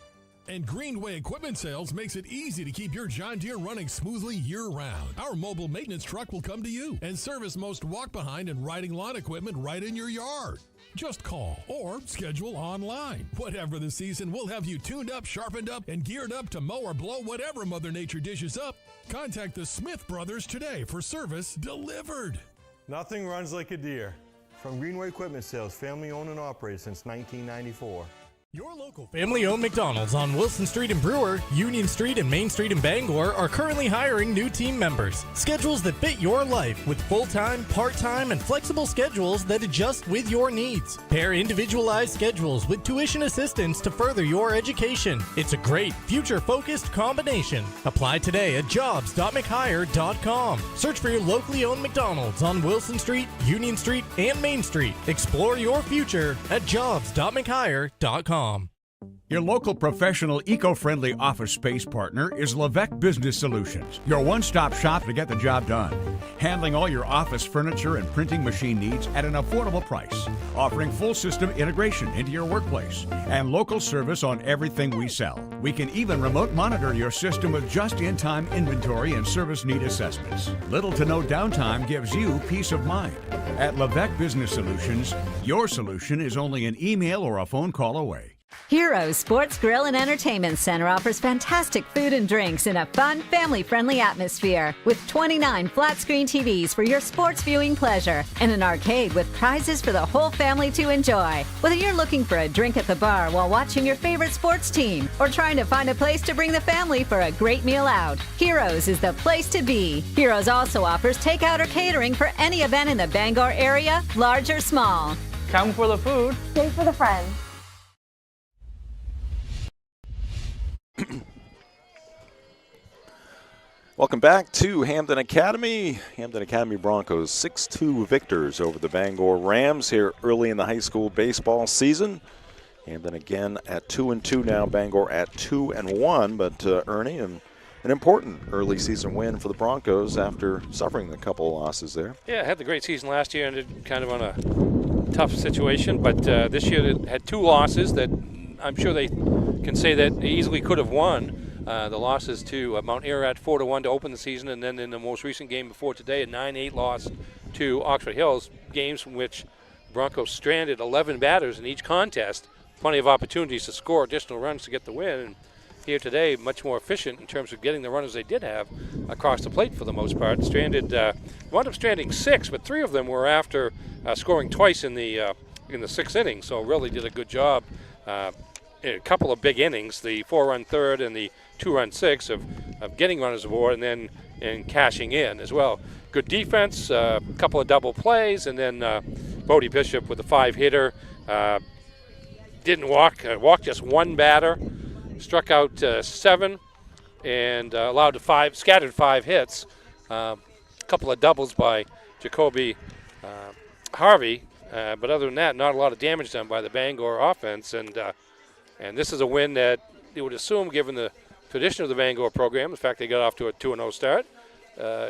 And Greenway Equipment Sales makes it easy to keep your John Deere running smoothly year-round. Our mobile maintenance truck will come to you and service most walk-behind and riding lawn equipment right in your yard. Just call or schedule online. Whatever the season, we'll have you tuned up, sharpened up, and geared up to mow or blow whatever Mother Nature dishes up. Contact the Smith Brothers today for service delivered. Nothing runs like a Deere. From Greenway Equipment Sales, family owned and operated since 1994. Your local family-owned McDonald's on Wilson Street in Brewer, Union Street and Main Street in Bangor are currently hiring new team members. Schedules that fit your life with full-time, part-time, and flexible schedules that adjust with your needs. Pair individualized schedules with tuition assistance to further your education. It's a great, future-focused combination. Apply today at jobs.mchire.com. Search for your locally owned McDonald's on Wilson Street, Union Street, and Main Street. Explore your future at jobs.mchire.com. Your local professional eco-friendly office space partner is Levesque Business Solutions, your one-stop shop to get the job done. Handling all your office furniture and printing machine needs at an affordable price. Offering full system integration into your workplace and local service on everything we sell. We can even remote monitor your system with just-in-time inventory and service need assessments. Little to no downtime gives you peace of mind. At Levesque Business Solutions, your solution is only an email or a phone call away. Heroes Sports Grill and Entertainment Center offers fantastic food and drinks in a fun, family-friendly atmosphere with 29 flat-screen TVs for your sports viewing pleasure and an arcade with prizes for the whole family to enjoy. Whether you're looking for a drink at the bar while watching your favorite sports team or trying to find a place to bring the family for a great meal out, Heroes is the place to be. Heroes also offers takeout or catering for any event in the Bangor area, large or small. Come for the food. Stay for the friends. Welcome back to Hampden Academy. Hampden Academy Broncos 6-2 victors over the Bangor Rams here early in the high school baseball season. Hampden again at 2-2 now, Bangor at 2-1. But Ernie, an important early season win for the Broncos after suffering a couple of losses there. Yeah, had the great season last year, ended kind of on a tough situation, but this year it had 2 losses that I'm sure they can say that they easily could have won. The losses to Mount Ararat 4-1 to open the season, and then in the most recent game before today, a 9-8 loss to Oxford Hills. Games from which Broncos stranded 11 batters in each contest. Plenty of opportunities to score additional runs to get the win. And here today, much more efficient in terms of getting the runners they did have across the plate for the most part. Wound up stranding 6, but 3 of them were after scoring twice in the 6th inning. So really did a good job. A couple of big innings, the 4-run third and the 2-run 6th of getting runners aboard and cashing in as well. Good defense, a couple of double plays, and then Bodie Bishop with a 5-hitter. Didn't walked just 1 batter, struck out 7, and scattered 5 hits. A couple of doubles by Jacoby Harvey, but other than that, not a lot of damage done by the Bangor offense. And this is a win that you would assume, given the tradition of the Bangor program, the fact they got off to a 2-0 start,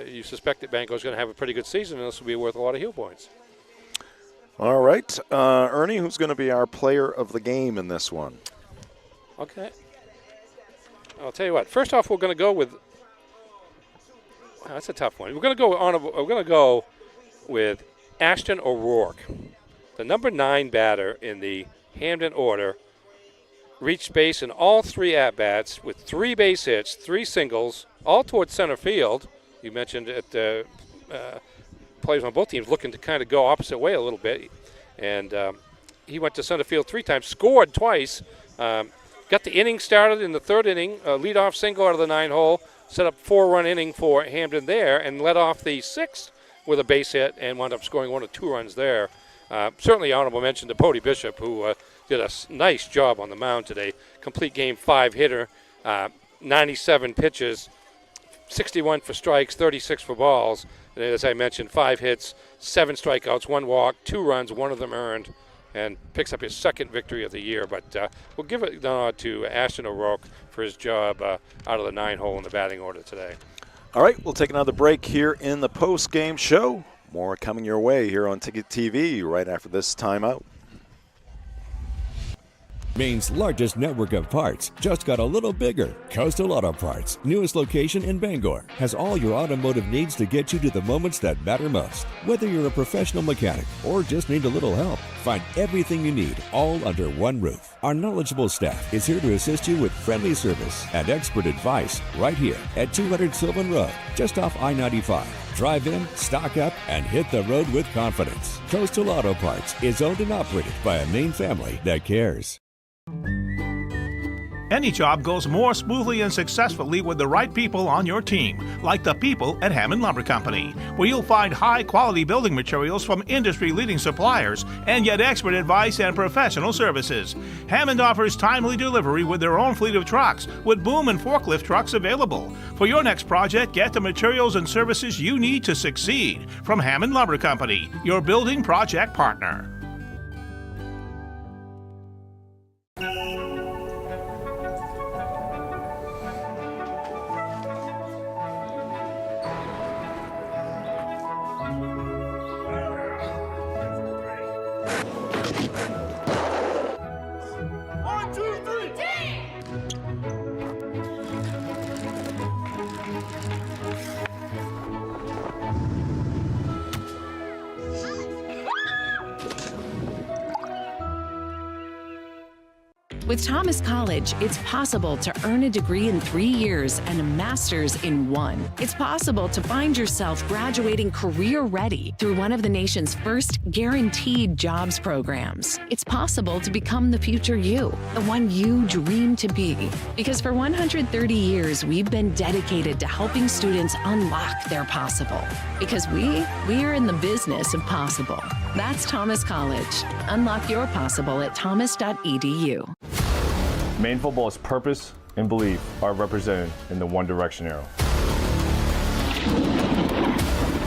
you suspect that Bangor is going to have a pretty good season, and this will be worth a lot of heel points. All right. Ernie, who's going to be our player of the game in this one? Okay. I'll tell you what. First off, we're going to go with – that's a tough one. We're going to go with Ashton O'Rourke, the number 9 batter in the Hampden order. Reached base in all 3 at-bats with 3 base hits, 3 singles, all towards center field. You mentioned it, players on both teams looking to kind of go opposite way a little bit. And he went to center field 3 times, scored twice, got the inning started in the 3rd inning, leadoff single out of the 9-hole, set up 4-run inning for Hampden there, and led off the 6th with a base hit and wound up scoring 1 or 2 runs there. Certainly honorable mention to Bodie Bishop, who did a nice job on the mound today. Complete game 5-hitter, 97 pitches, 61 for strikes, 36 for balls. And as I mentioned, 5 hits, 7 strikeouts, 1 walk, 2 runs, 1 of them earned, and picks up his 2nd victory of the year. But we'll give it the nod to Ashton O'Rourke for his job out of the 9-hole in the batting order today. All right, we'll take another break here in the post-game show. More coming your way here on Ticket TV right after this timeout. Maine's largest network of parts just got a little bigger. Coastal Auto Parts, newest location in Bangor, has all your automotive needs to get you to the moments that matter most. Whether you're a professional mechanic or just need a little help, find everything you need all under one roof. Our knowledgeable staff is here to assist you with friendly service and expert advice right here at 200 Sylvan Road, just off I-95. Drive in, stock up, and hit the road with confidence. Coastal Auto Parts is owned and operated by a Maine family that cares. Any job goes more smoothly and successfully with the right people on your team, like the people at Hampden Lumber Company, where you'll find high-quality building materials from industry-leading suppliers and get expert advice and professional services. Hampden offers timely delivery with their own fleet of trucks, with boom and forklift trucks available. For your next project, get the materials and services you need to succeed from Hampden Lumber Company, your building project partner. With Thomas College, it's possible to earn a degree in 3 years and a master's in 1. It's possible to find yourself graduating career-ready through one of the nation's first guaranteed jobs programs. It's possible to become the future you, the one you dream to be. Because for 130 years, we've been dedicated to helping students unlock their possible. Because we are in the business of possible. That's Thomas College. Unlock your possible at thomas.edu. Maine football's purpose and belief are represented in the One Direction arrow.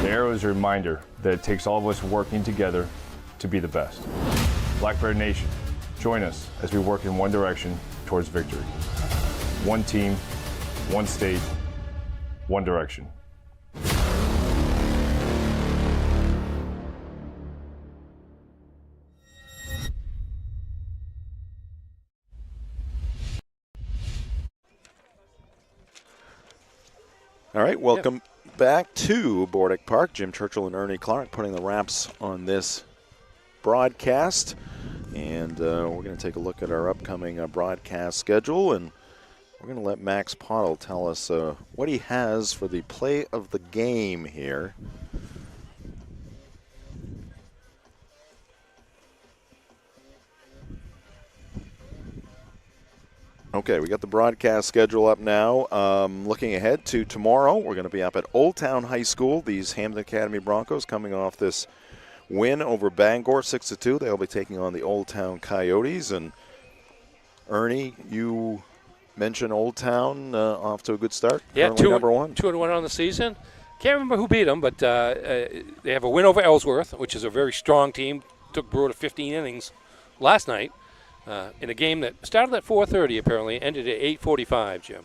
The arrow is a reminder that it takes all of us working together to be the best. Blackbird Nation, join us as we work in one direction towards victory. One team, one state, one direction. All right, welcome back to Bordick Park. Jim Churchill and Ernie Clark putting the wraps on this broadcast. And we're going to take a look at our upcoming broadcast schedule. And we're going to let Max Pottle tell us what he has for the play of the game here. Okay, we got the broadcast schedule up now. Looking ahead to tomorrow, we're going to be up at Old Town High School. These Hampden Academy Broncos coming off this win over Bangor, 6-2. They'll be taking on the Old Town Coyotes. And Ernie, you mentioned Old Town off to a good start. Yeah, number one. 2-1 on the season. Can't remember who beat them, but they have a win over Ellsworth, which is a very strong team. Took Brewer to 15 innings last night. In a game that started at 4:30, apparently, ended at 8:45, Jim.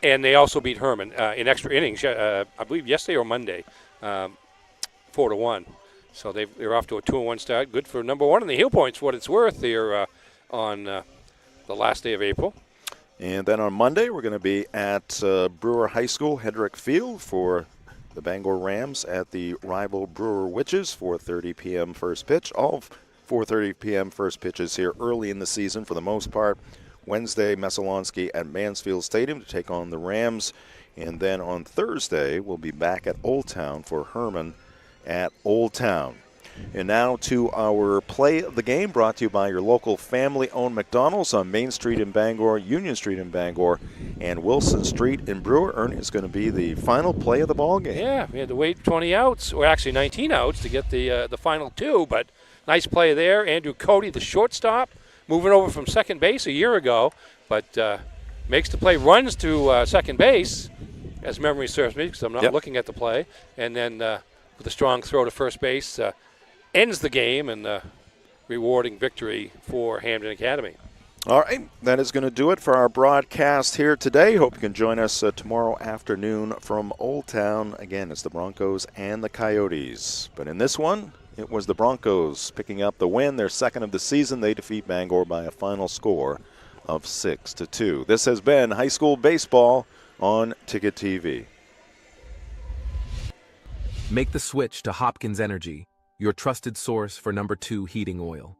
And they also beat Herman in extra innings, I believe yesterday or Monday, 4-1. So they're off to a 2-1 start. Good for number one in the Heel Points, for what it's worth, here on the last day of April. And then on Monday, we're going to be at Brewer High School, Hedrick Field, for the Bangor Rams at the rival Brewer Witches, 4:30 p.m. first pitch. All 4:30 p.m. first pitches here early in the season for the most part. Wednesday, Messalonsky at Mansfield Stadium to take on the Rams. And then on Thursday, we'll be back at Old Town for Herman at Old Town. And now to our play of the game, brought to you by your local family-owned McDonald's on Main Street in Bangor, Union Street in Bangor, and Wilson Street in Brewer. Ernie, is going to be the final play of the ball game. Yeah, we had to wait 20 outs, or actually 19 outs, to get the final two, but nice play there. Andrew Cody, the shortstop, moving over from second base a year ago, but makes the play, runs to second base, as memory serves me, because I'm not looking at the play, and then with a strong throw to first base, ends the game and rewarding victory for Hampden Academy. All right, that is going to do it for our broadcast here today. Hope you can join us tomorrow afternoon from Old Town. Again, it's the Broncos and the Coyotes. But in this one, It was the Broncos picking up the win, their second of the season. They defeat Bangor by a final score of 6-2. This has been high school baseball on Ticket TV. Make the switch to Hopkins Energy, your trusted source for #2 heating oil.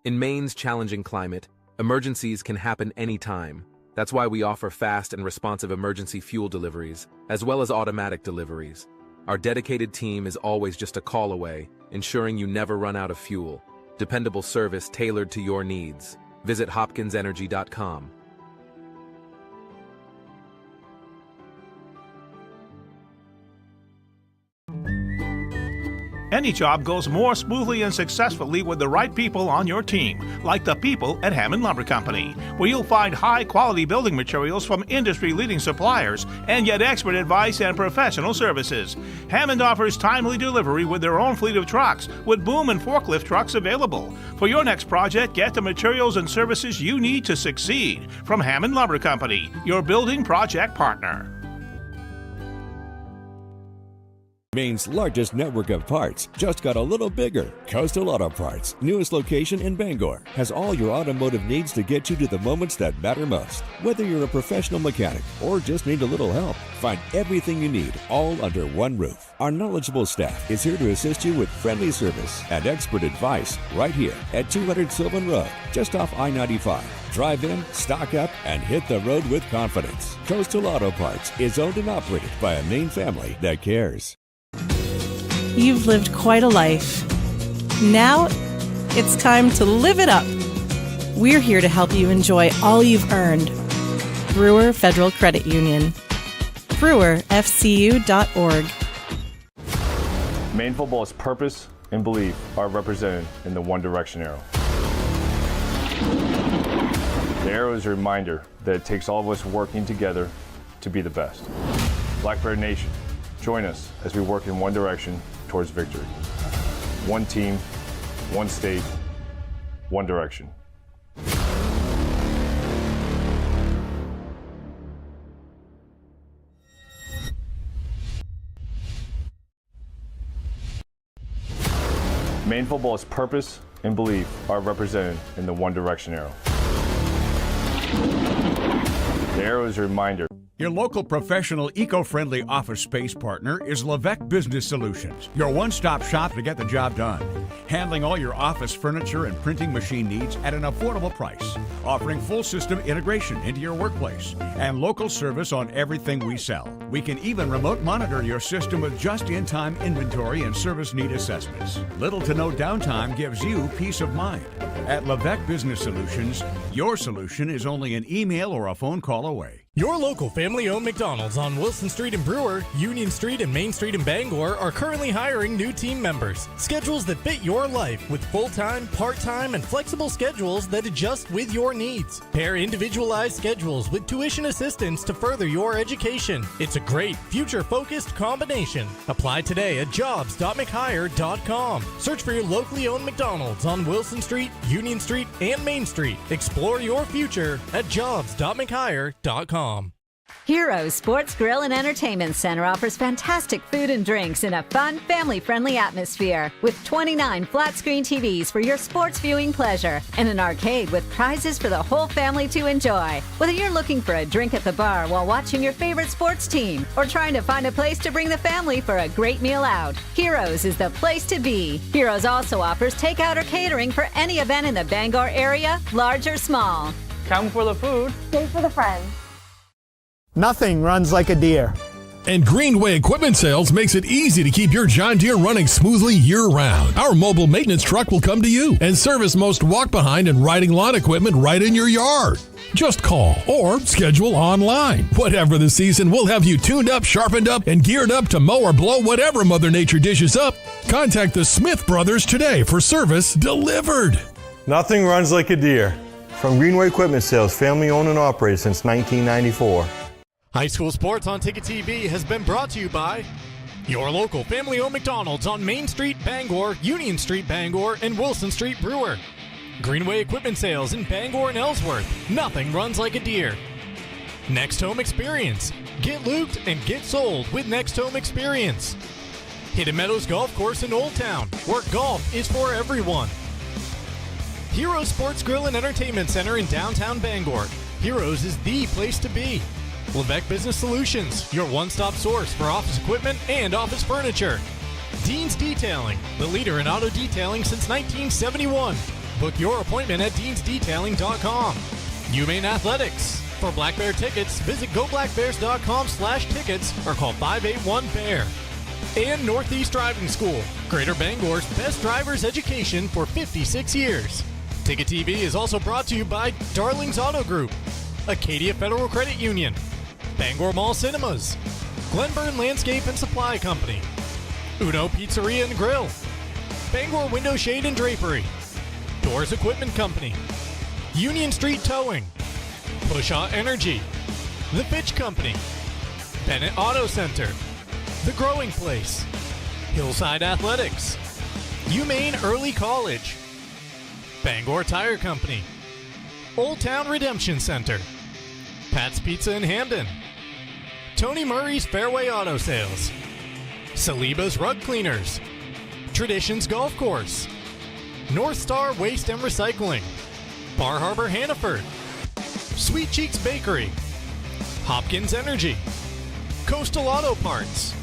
In Maine's challenging climate, emergencies can happen anytime. That's why we offer fast and responsive emergency fuel deliveries, as well as automatic deliveries. Our dedicated team is always just a call away, ensuring you never run out of fuel. Dependable service tailored to your needs. Visit hopkinsenergy.com. Any job goes more smoothly and successfully with the right people on your team, like the people at Hampden Lumber Company, where you'll find high-quality building materials from industry-leading suppliers and get expert advice and professional services. Hampden offers timely delivery with their own fleet of trucks, with boom and forklift trucks available. For your next project, get the materials and services you need to succeed from Hampden Lumber Company, your building project partner. Maine's largest network of parts just got a little bigger. Coastal Auto Parts, newest location in Bangor, has all your automotive needs to get you to the moments that matter most. Whether you're a professional mechanic or just need a little help, find everything you need all under one roof. Our knowledgeable staff is here to assist you with friendly service and expert advice right here at 200 Sylvan Road, just off I-95. Drive in, stock up, and hit the road with confidence. Coastal Auto Parts is owned and operated by a Maine family that cares. You've lived quite a life. Now, it's time to live it up. We're here to help you enjoy all you've earned. Brewer Federal Credit Union. brewerfcu.org. Maine football's purpose and belief are represented in the One Direction arrow. The arrow is a reminder that it takes all of us working together to be the best. Blackbird Nation, join us as we work in one direction towards victory. One team, one state, one direction. Maine football's purpose and belief are represented in the One Direction arrow. The arrow is a reminder. Your local professional eco-friendly office space partner is Levesque Business Solutions, your one-stop shop to get the job done. Handling all your office furniture and printing machine needs at an affordable price. Offering full system integration into your workplace and local service on everything we sell. We can even remote monitor your system with just-in-time inventory and service need assessments. Little to no downtime gives you peace of mind. At Levesque Business Solutions, your solution is only an email or a phone call away. Your local family-owned McDonald's on Wilson Street in Brewer, Union Street and Main Street in Bangor are currently hiring new team members. Schedules that fit your life with full-time, part-time, and flexible schedules that adjust with your needs. Pair individualized schedules with tuition assistance to further your education. It's a great, future-focused combination. Apply today at jobs.mchire.com. Search for your locally owned McDonald's on Wilson Street, Union Street, and Main Street. Explore your future at jobs.mchire.com. Heroes Sports Grill and Entertainment Center offers fantastic food and drinks in a fun, family-friendly atmosphere with 29 flat-screen TVs for your sports viewing pleasure and an arcade with prizes for the whole family to enjoy. Whether you're looking for a drink at the bar while watching your favorite sports team or trying to find a place to bring the family for a great meal out, Heroes is the place to be. Heroes also offers takeout or catering for any event in the Bangor area, large or small. Come for the food. Stay for the friends. Nothing runs like a deer. And Greenway Equipment Sales makes it easy to keep your John Deere running smoothly year-round. Our mobile maintenance truck will come to you and service most walk-behind and riding lawn equipment right in your yard. Just call or schedule online. Whatever the season, we'll have you tuned up, sharpened up, and geared up to mow or blow whatever Mother Nature dishes up. Contact the Smith Brothers today for service delivered. Nothing runs like a deer. From Greenway Equipment Sales, family owned and operated since 1994. High School Sports on Ticket TV has been brought to you by your local family-owned McDonald's on Main Street, Bangor, Union Street, Bangor, and Wilson Street, Brewer. Greenway Equipment Sales in Bangor and Ellsworth. Nothing runs like a deer. Next Home Experience. Get looped and get sold with Next Home Experience. Hidden Meadows Golf Course in Old Town, where golf is for everyone. Heroes Sports Grill and Entertainment Center in downtown Bangor. Heroes is the place to be. Levesque Business Solutions, your one-stop source for office equipment and office furniture. Dean's Detailing, the leader in auto detailing since 1971. Book your appointment at deansdetailing.com. UMaine Athletics. For Black Bear tickets, visit goblackbears.com/tickets or call 581-BEAR. And Northeast Driving School, Greater Bangor's best driver's education for 56 years. Ticket TV is also brought to you by Darling's Auto Group, Acadia Federal Credit Union, Bangor Mall Cinemas, Glenburn Landscape and Supply Company, Uno Pizzeria and Grill, Bangor Window Shade and Drapery, Doors Equipment Company, Union Street Towing, Pushaw Energy, The Fitch Company, Bennett Auto Center, The Growing Place, Hillside Athletics, UMaine Early College, Bangor Tire Company, Old Town Redemption Center, Pat's Pizza in Hampden, Tony Murray's Fairway Auto Sales, Saliba's Rug Cleaners, Traditions Golf Course, North Star Waste and Recycling, Bar Harbor Hannaford, Sweet Cheeks Bakery, Hopkins Energy, Coastal Auto Parts,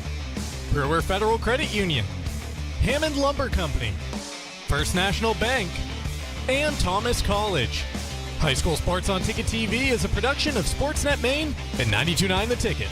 Brewer Federal Credit Union, Hammond Lumber Company, First National Bank, and Thomas College. High School Sports on Ticket TV is a production of Sportsnet Maine and 92.9 The Ticket.